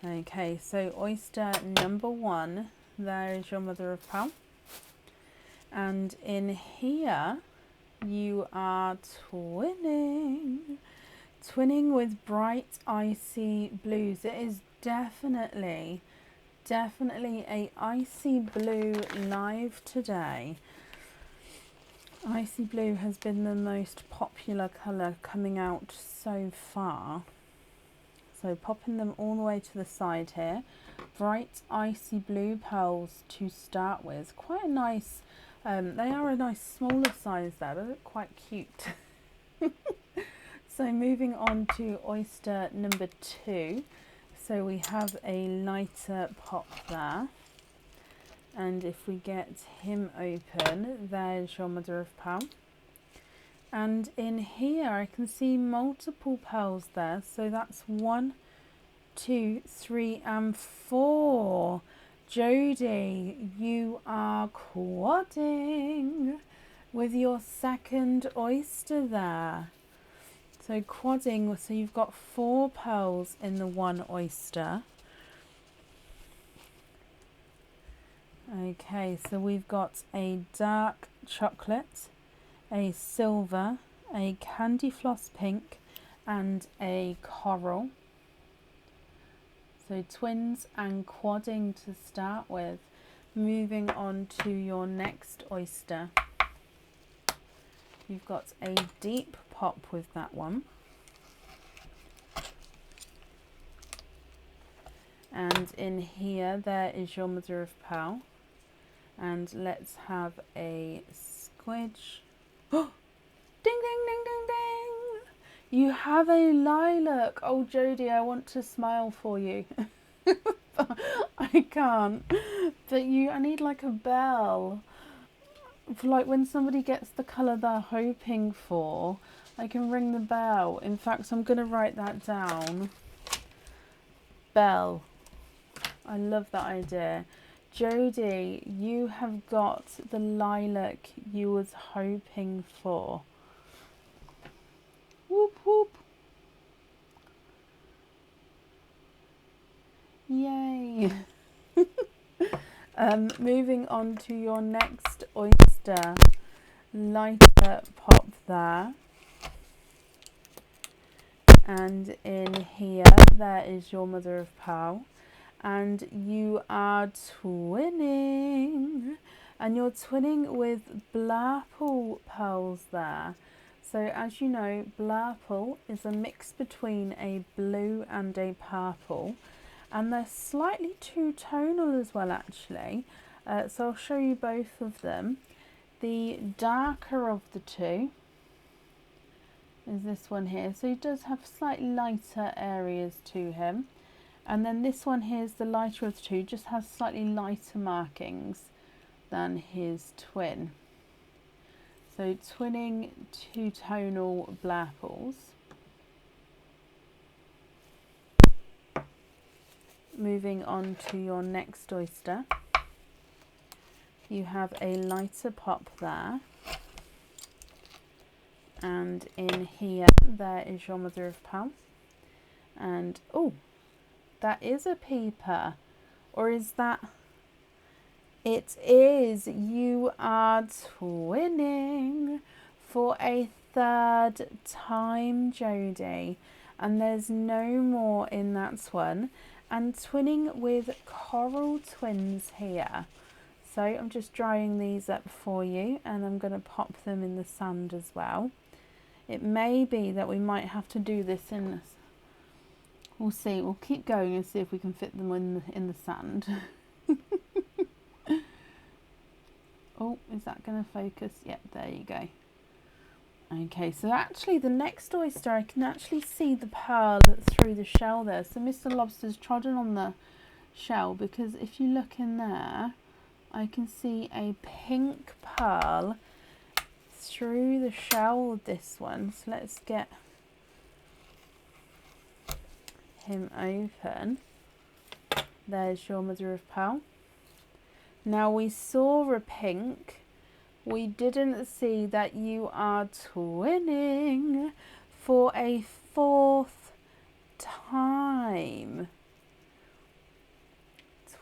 Okay, so oyster number 1, there is your mother of pearl. And in here you are twinning with bright icy blues. It is definitely a icy blue live today. Icy blue has been the most popular colour coming out so far. So popping them all the way to the side here. Bright icy blue pearls to start with. Quite a nice, they are a nice smaller size there, but they look quite cute. So moving on to oyster number 2. So we have a lighter pop there. And if we get him open, there's your mother of pearl. And in here I can see multiple pearls there. So that's 1, 2, 3 and 4. Jodie, you are quadding with your second oyster there. So quadding, so you've got 4 pearls in the 1 oyster. Okay, so we've got a dark chocolate, a silver, a candy floss pink and a coral. So twins and quadding to start with. Moving on to your next oyster. You've got a deep pop with that one. And in here there is your mother of pearl. And let's have a squidge. Ding, ding, ding, ding, ding. You have a lilac. Oh, Jodie, I want to smile for you. But I can't. But I need like a bell. For like when somebody gets the colour they're hoping for, I can ring the bell. In fact, I'm going to write that down. Bell. I love that idea. Jodie, you have got the lilac you was hoping for. Whoop whoop. Yay. Moving on to your next oyster. Lighter pop there. And in here, there is your mother of pearl. and you are twinning, and you're twinning with blurple pearls there. So as you know, blurple is a mix between a blue and a purple, and they're slightly two-tonal as well actually. So I'll show you both of them. The darker of the two is this one here, so he does have slightly lighter areas to him, and then this one here is the lighter of the two, just has slightly lighter markings than his twin. So twinning two-tonal blurples. Moving on to your next oyster, you have a lighter pop there, and in here there is your mother of pearl, and oh, that is a peeper, or is that? It is. You are twinning for a third time, Jodie, and there's no more in that one. And twinning with coral twins here. So I'm just drying these up for you, and I'm going to pop them in the sand as well. It may be that we might have to do this in, we'll see, we'll keep going and see if we can fit them in the sand. Oh, is that going to focus? Yep, there you go. Okay, so actually the next oyster, I can actually see the pearl through the shell there. So Mr. Lobster's trodden on the shell, because if you look in there, I can see a pink pearl through the shell of this one. So let's get him open. There's your mother of pearl. Now we saw a pink, we didn't see that you are twinning for a fourth time.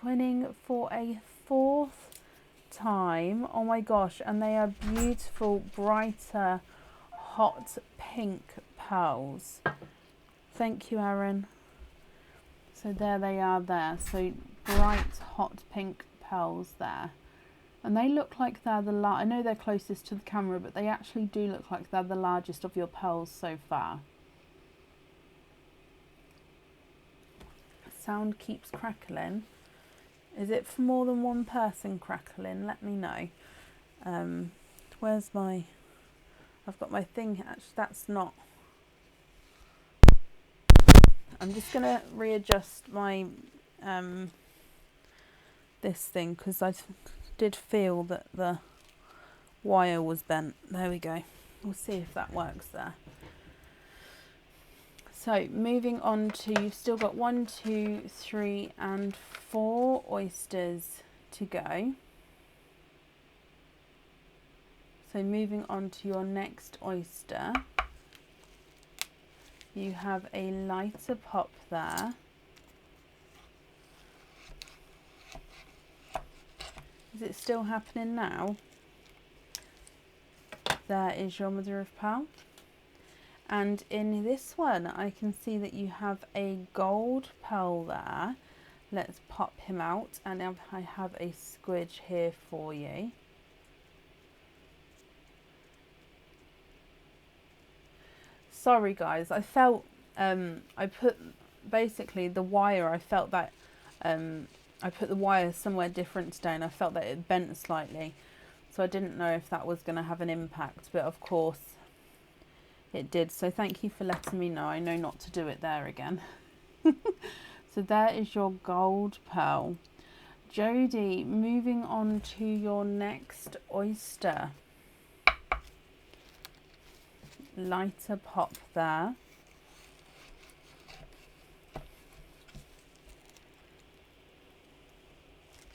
Twinning for a fourth time. Oh my gosh, and they are beautiful, brighter, hot pink pearls. Thank you, Aaron. So there they are there. So bright, hot pink pearls there, and they look like they're I know they're closest to the camera, but they actually do look like they're the largest of your pearls so far. Sound keeps crackling. Is it for more than one person crackling? Let me know. Where's my, I've got my thing, actually that's not, I'm just gonna readjust my this thing, because I did feel that the wire was bent. There we go. We'll see if that works there. So moving on to, you've still got 1, 2, 3 and 4 oysters to go. So moving on to your next oyster, you have a lighter pop there. Is it still happening now? There is your mother of pearl. And in this one, I can see that you have a gold pearl there. Let's pop him out, and I have a squidge here for you. Sorry guys, I felt, I put, basically the wire, I felt that, I put the wire somewhere different today, and I felt that it bent slightly, so I didn't know if that was going to have an impact, but of course it did. So thank you for letting me know. I know not to do it there again. So there is your gold pearl. Jodie, moving on to your next oyster. Lighter pop there.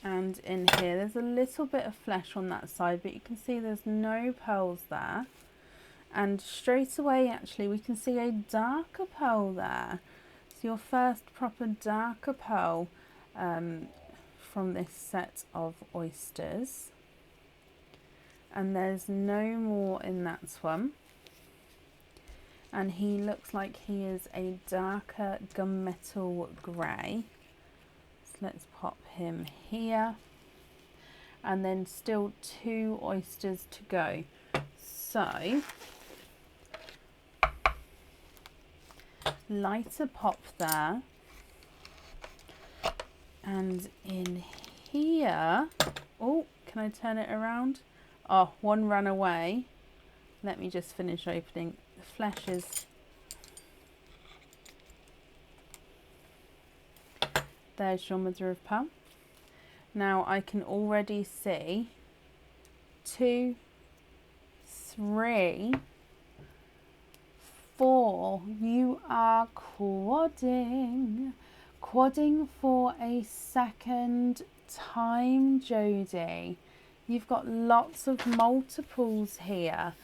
And in here, there's a little bit of flesh on that side, but you can see there's no pearls there. And straight away, actually, we can see a darker pearl there. So your first proper darker pearl from this set of oysters. And there's no more in that one. And he looks like he is a darker gunmetal grey. So let's pop him here. And then still 2 oysters to go. So, lighter pop there. And in here, oh, can I turn it around? Oh, one ran away. Let me just finish opening. The flesh is... There's your mother of pearl. Now I can already see 2, 3, 4. You are quadding. Quadding for a second time, Jodie. You've got lots of multiples here.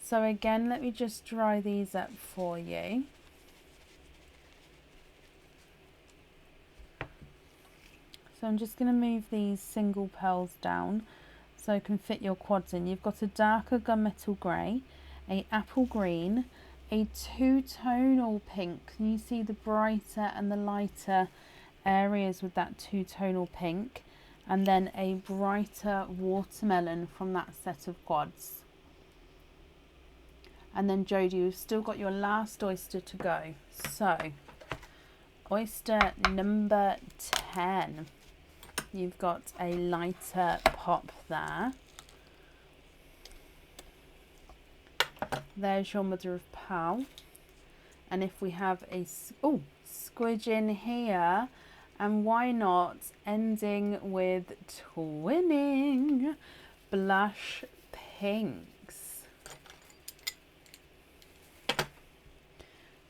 So again, let me just dry these up for you. So I'm just going to move these single pearls down so I can fit your quads in. You've got a darker gunmetal grey, a apple green, a 2-tonal pink. Can you see the brighter and the lighter areas with that 2-tonal pink? And then a brighter watermelon from that set of quads. And then Jodie, you've still got your last oyster to go. So, oyster number 10. You've got a lighter pop there. There's your mother of pearl. And if we have a squidge in here, and why not ending with twinning blush pinks.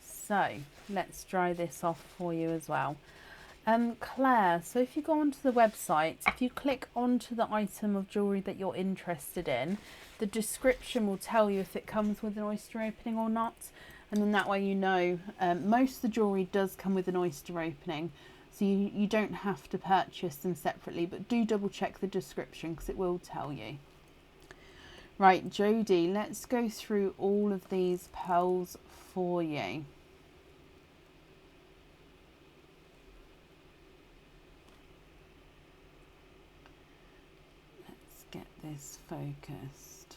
So let's dry this off for you as well. Claire, so if you go onto the website, if you click onto the item of jewellery that you're interested in, the description will tell you if it comes with an oyster opening or not, and then that way you know. Most of the jewellery does come with an oyster opening, so you don't have to purchase them separately, but do double check the description because it will tell you. Right, Jodie, let's go through all of these pearls for you. Get this focused.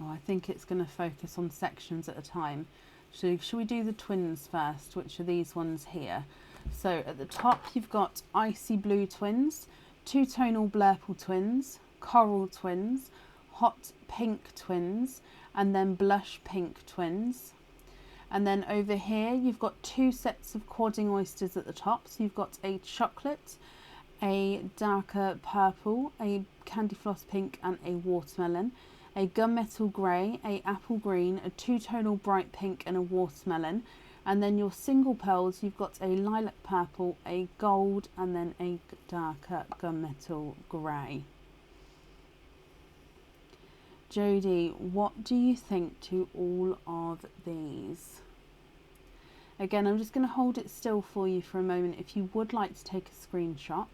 Oh, I think it's going to focus on sections at a time. So shall we do the twins first, which are these ones here? So at the top you've got icy blue twins, 2-tonal blurple twins, coral twins, hot pink twins, and then blush pink twins. And then over here you've got 2 sets of quadding oysters at the top. So you've got a chocolate, a darker purple, a candy floss pink, and a watermelon, a gunmetal grey, a apple green, a 2-tonal bright pink, and a watermelon. And then your single pearls, you've got a lilac purple, a gold, and then a darker gunmetal grey. Jodie, what do you think to all of these? Again, I'm just going to hold it still for you for a moment if you would like to take a screenshot.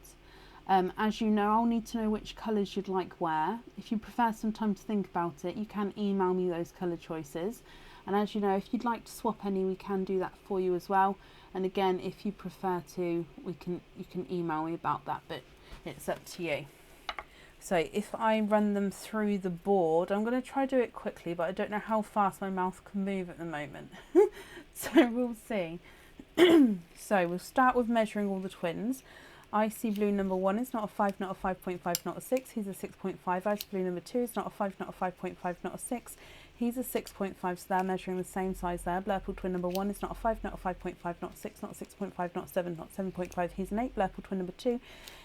As you know, I'll need to know which colours you'd like where. If you prefer some time to think about it, you can email me those colour choices. And as you know, if you'd like to swap any, we can do that for you as well. And again, if you prefer to, you can email me about that, but it's up to you. So if I run them through the board, I'm going to try to do it quickly, but I don't know how fast my mouth can move at the moment. So we'll see. So we'll start with measuring all the twins. Icy blue number 1 is not a 5, not a 5.5, not a 6. He's a 6.5. Icy blue number 2 is not a 5, not a 5.5, not a 6. He's a 6.5, so they're measuring the same size there. Blurple twin number 1 is not a 5, not a 5.5, not a 6, not a 6.5, not a 7, not 7.5. He's an 8. Blurple twin number 2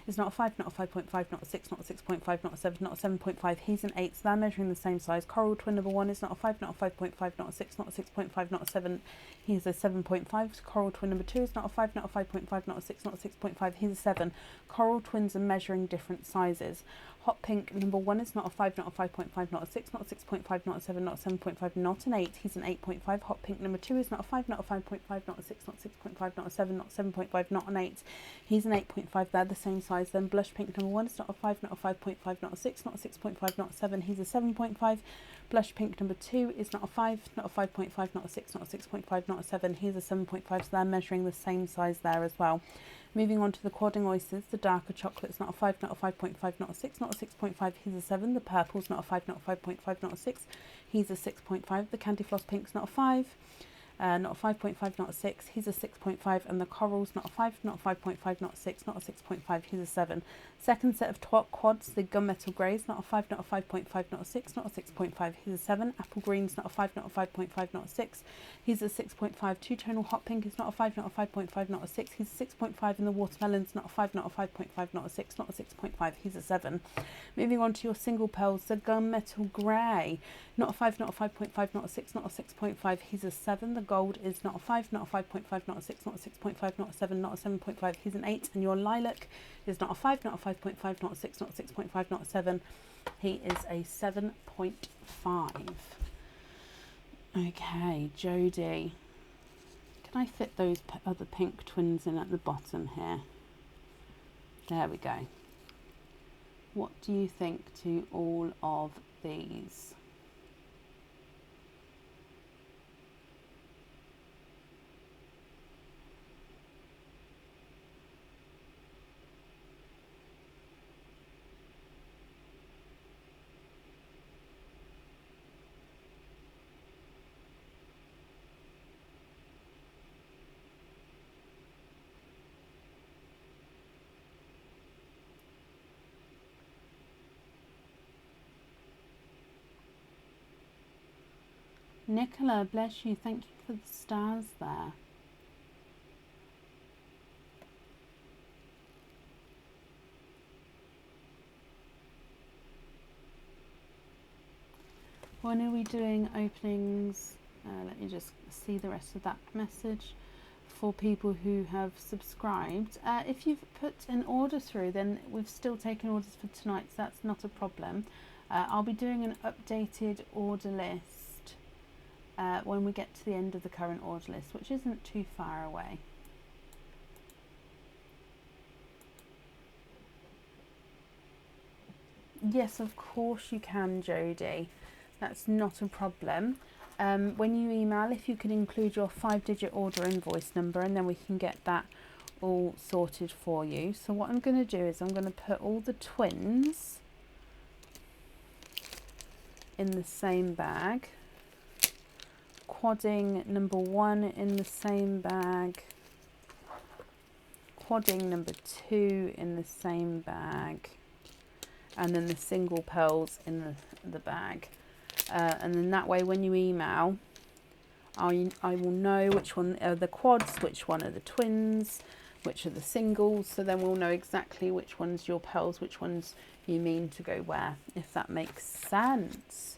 is not a 5, not a 5.5, not a 6, not a 6.5, not a 7, not a 7.5. He's an 8, so they're measuring the same size. Coral twin number 1 is not a 5, not a 5.5, not a 6, not a 6.5, not a 7. He's a 7.5. Coral twin number 2 is not a 5, not a 5.5, not a 6, not a 6.5. He's a 7. Coral twins are measuring different sizes. Hot pink number 1 is not a 5, not a 5.5, not a 6, not a 6.5, not a 7, not a 7.5, not an 8. He's an 8.5. Hot pink number 2 is not a 5, not a 5.5, not a 6, not a 6.5, not a 7, not a 7.5, not an 8. He's an 8.5. They're the same size. size then. Blush pink number 1 is not a 5, not a 5.5, not a 6, not a 6.5, not a 7. He's a 7.5. Blush pink number 2 is not a 5, not a 5.5, not a 6, not a 6.5, not a 7. He's a 7.5, so they're measuring the same size there as well. Moving on to the quadding oysters, the darker chocolate's not a 5, not a 5.5, not a 6, not a 6.5, he's a 7. The purple's not a 5, not a 5.5, not a 6, he's a 6.5. The candy floss pink's not a 5. Not a 5.5, not a 6, he's a 6.5, and the coral's not a 5, not a 5.5, not a 6, not a 6.5, he's a 7. Second set of quads, the gunmetal greys, not a 5, not a 5.5, not a 6, not a 6.5, he's a 7. Apple green's not a 5, not a 5.5, not a 6, he's a 6.5. Two-tonal hot pink is not a 5, not a 5.5, not a 6, he's a 6.5, and the watermelon's not a 5, not a 5.5, not a 6, not a 6.5, he's a 7. Moving on to your single pearls, the gunmetal grey, not a 5, not a 5.5, not a 6, not a 6.5, he's a 7. The gold is not a 5, not a 5.5, not a 6, not a 6.5, not a 7, not a 7.5, he's an 8. And your lilac is not a 5, not a 5.5, not a 6, not a 6.5, not a 7, he is a 7.5. Okay, Jodie, can I fit those other pink twins in at the bottom here? There we go. What do you think to all of these? Nicola, bless you. Thank you for the stars there. When are we doing openings? Let me just see the rest of that message for people who have subscribed. If you've put an order through, then we've still taken orders for tonight, so that's not a problem. I'll be doing an updated order list when we get to the end of the current order list, which isn't too far away. Yes, of course you can, Jodie. That's not a problem. When you email, if you could include your 5-digit order invoice number, and then we can get that all sorted for you. So what I'm going to do is I'm going to put all the twins in the same bag. Quadding number 1 in the same bag. Quadding number 2 in the same bag. And then the single pearls in the bag. And then that way when you email, I will know which one are the quads, which one are the twins, which are the singles. So then we'll know exactly which one's your pearls, which ones you mean to go where, if that makes sense.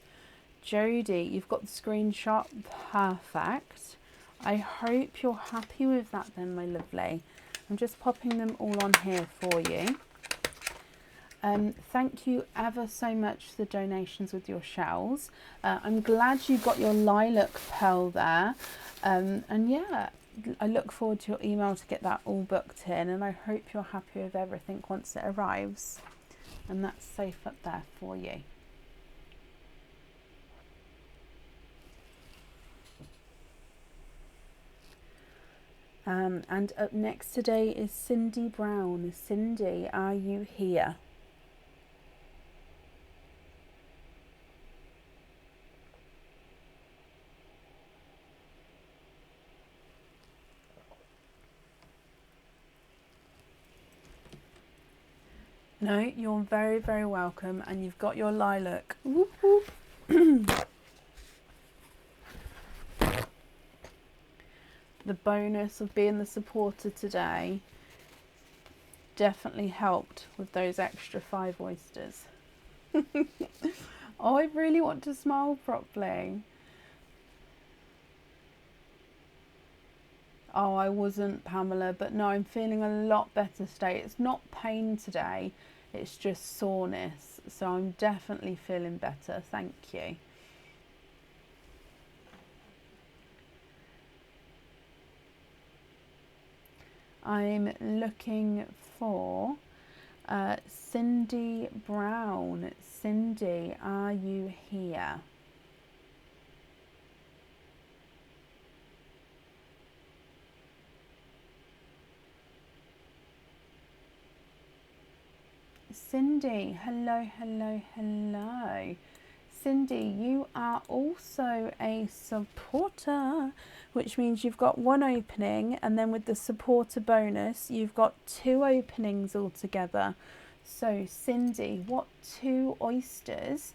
Jodie, you've got the screenshot. Perfect. I hope you're happy with that then, my lovely. I'm just popping them all on here for you. Thank you ever so much for the donations with your shells. I'm glad you got your lilac pearl there. And yeah, I look forward to your email to get that all booked in, and I hope you're happy with everything once it arrives. And that's safe up there for you. And up next today is Cindy Brown. Cindy, are you here? No, you're very, very welcome, and you've got your lilac. Whoop, whoop. The bonus of being the supporter today definitely helped with those extra 5 oysters. Oh, I really want to smile properly. Oh, I wasn't, Pamela, but no, I'm feeling a lot better today. It's not pain today, it's just soreness. So I'm definitely feeling better. Thank you. I'm looking for Cindy Brown. Cindy, are you here? Cindy, hello, hello, hello. Cindy, you are also a supporter, which means you've got one opening, and then with the supporter bonus, you've got 2 openings altogether. So, Cindy, what 2 oysters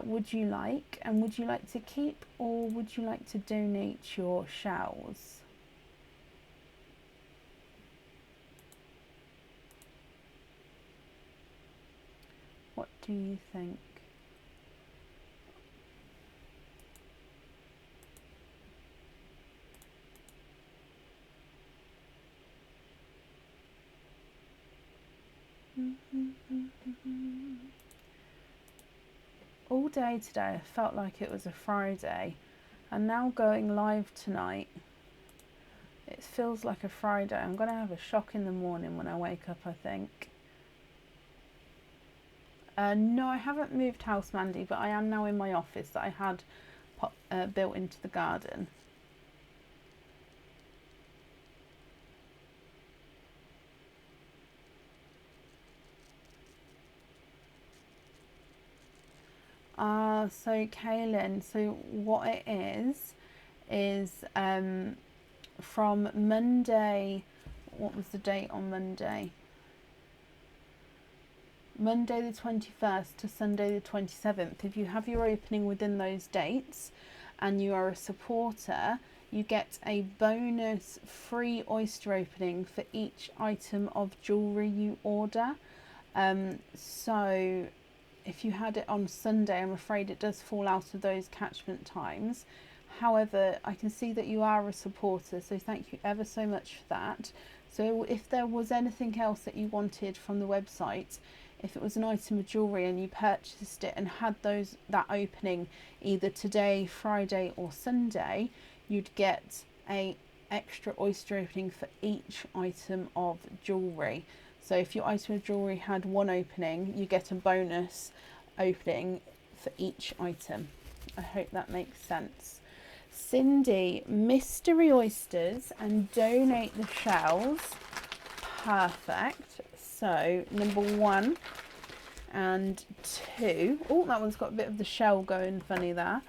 would you like? And would you like to keep, or would you like to donate your shells? What do you think? All day today I felt like it was a Friday, and now going live tonight it feels like a Friday. I'm going to have a shock in the morning when I wake up, I think. No, I haven't moved house, Mandy, but I am now in my office that I had built into the garden. So Kaylin, so what it is from Monday, what was the date on Monday? Monday the 21st to Sunday the 27th. If you have your opening within those dates and you are a supporter, you get a bonus free oyster opening for each item of jewellery you order. So if you had it on Sunday, I'm afraid it does fall out of those catchment times. However, I can see that you are a supporter, so thank you ever so much for that. So if there was anything else that you wanted from the website, if it was an item of jewellery and you purchased it and had that opening either today, Friday or Sunday, you'd get a extra oyster opening for each item of jewellery. So if your item of jewellery had one opening, you get a bonus opening for each item. I hope that makes sense. Cindy, mystery oysters and donate the shells. Perfect. So number 1 and 2. Oh, that one's got a bit of the shell going funny there.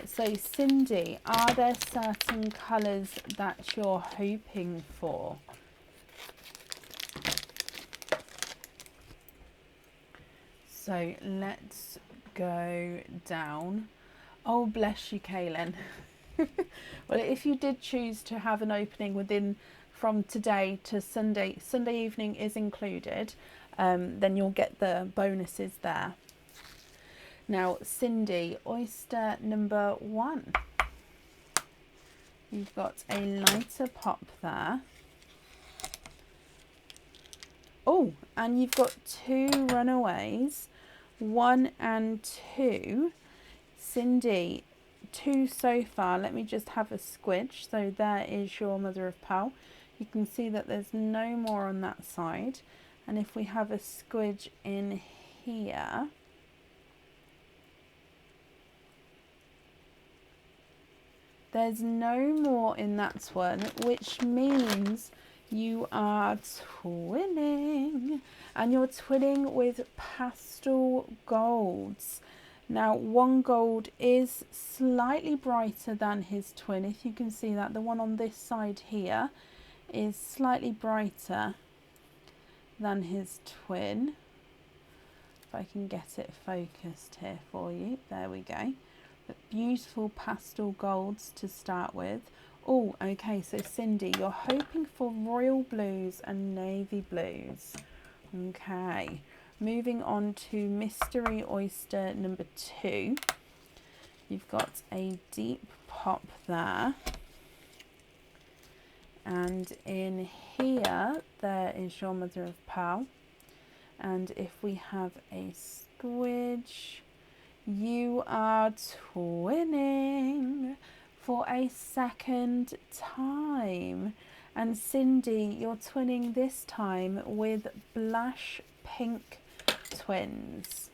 So Cindy, are there certain colours that you're hoping for? So let's go down. Oh, bless you, Kaylin. Well, if you did choose to have an opening from today to Sunday evening is included, then you'll get the bonuses there. Now, Cindy, oyster number 1. You've got a lighter pop there. Oh, and you've got 2 runaways, 1 and 2. Cindy, 2 so far. Let me just have a squidge. So there is your mother of pearl. You can see that there's no more on that side. And if we have a squidge in here, there's no more in that one, which means you are twinning, and you're twinning with pastel golds. Now, 1 gold is slightly brighter than his twin. If you can see that, the one on this side here is slightly brighter than his twin. If I can get it focused here for you. There we go. But beautiful pastel golds to start with. Oh, okay, so Cindy, you're hoping for royal blues and navy blues. Okay, moving on to mystery oyster number 2. You've got a deep pop there. And in here, there is your mother of pearl. And if we have a squidge, you are twinning for a 2nd time. And Cindy, you're twinning this time with blush pink twins.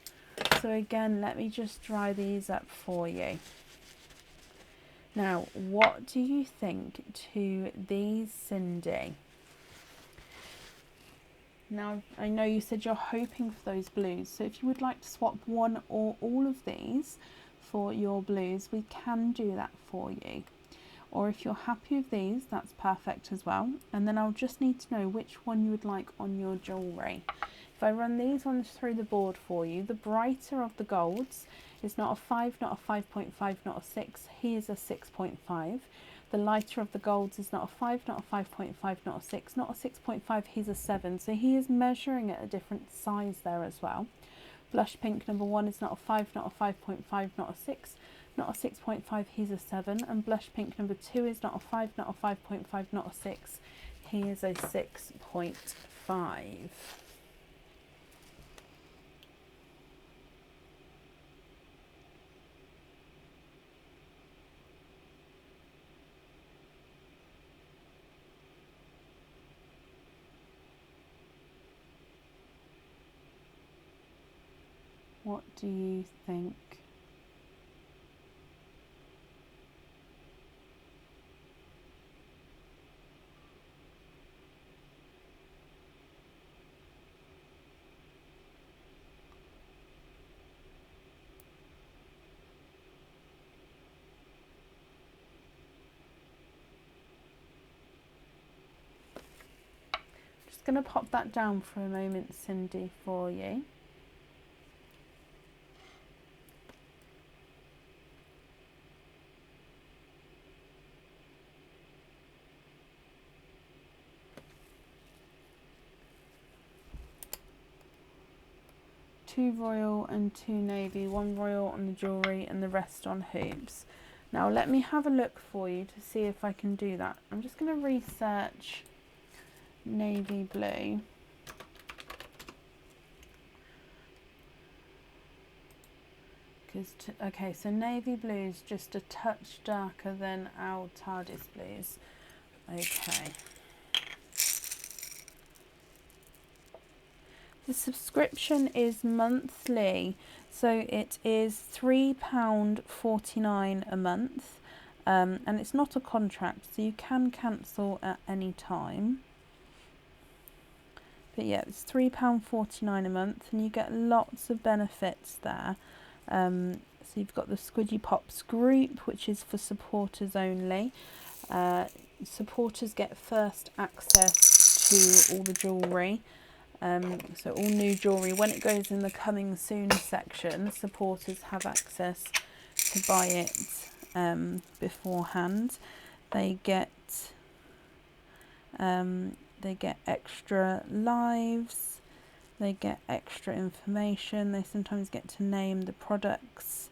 So again, let me just dry these up for you. Now, what do you think to these, Cindy? Now, I know you said you're hoping for those blues, so if you would like to swap one or all of these for your blues, we can do that for you. Or if you're happy with these, that's perfect as well. And then I'll just need to know which one you would like on your jewellery. If I run these ones through the board for you, the brighter of the golds is not a 5, not a 5.5, not a 6. He is a 6.5. The lighter of the golds is not a 5, not a 5.5, not a 6, not a 6.5, he's a 7. So he is measuring at a different size there as well. Blush pink number 1 is not a 5, not a 5.5, not a 6, not a 6.5, he's a 7. And blush pink number 2 is not a 5, not a 5.5, not a 6, he is a 6.5. What do you think? Just going to pop that down for a moment, Cindy, for you. Two royal and two navy, one royal on the jewellery and the rest on hoops. Now let me have a look for you to see if I can do that. I'm just going to research navy blue. Okay, so navy blue is just a touch darker than our Tardis blues. Okay. The subscription is monthly, so it is £3.49 a month, and it's not a contract, so you can cancel at any time. But yeah, it's £3.49 a month, and you get lots of benefits there. So you've got the Squidgy Pops group, which is for supporters only. Supporters get first access to all the jewellery. So all new jewellery, when it goes in the coming soon section, supporters have access to buy it beforehand. They get extra lives, they get extra information, they sometimes get to name the products.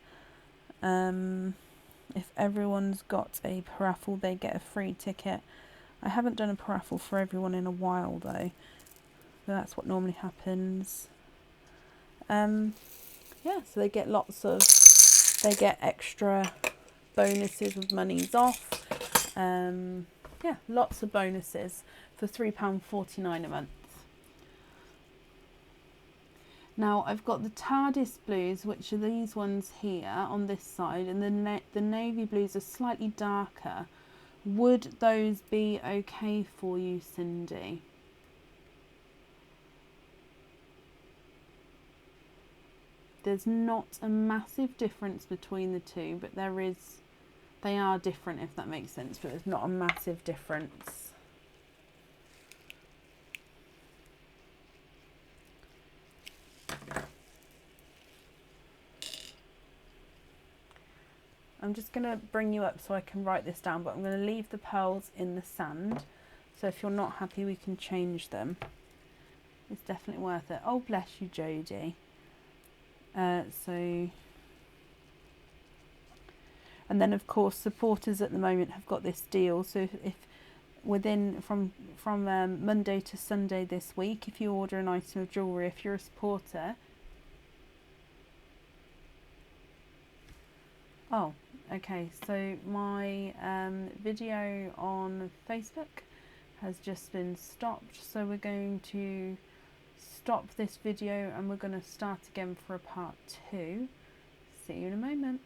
If everyone's got a paraffle, they get a free ticket. I haven't done a paraffle for everyone in a while though. That's what normally happens. Yeah, so they get extra bonuses with monies off. Yeah, lots of bonuses for £3.49 a month. Now I've got the Tardis blues, which are these ones here on this side, and the navy blues are slightly darker. Would those be okay for you, Cindy? There's not a massive difference between the two, but they are different, if that makes sense, but there's not a massive difference. I'm just going to bring you up so I can write this down, but I'm going to leave the pearls in the sand. So if you're not happy, we can change them. It's definitely worth it. Oh, bless you, Jodie. And then of course supporters at the moment have got this deal, so if within from Monday to Sunday this week, if you order an item of jewellery, if you're a supporter, oh okay, so my video on Facebook has just been stopped, so we're going to stop this video and we're going to start again for a part 2. See you in a moment.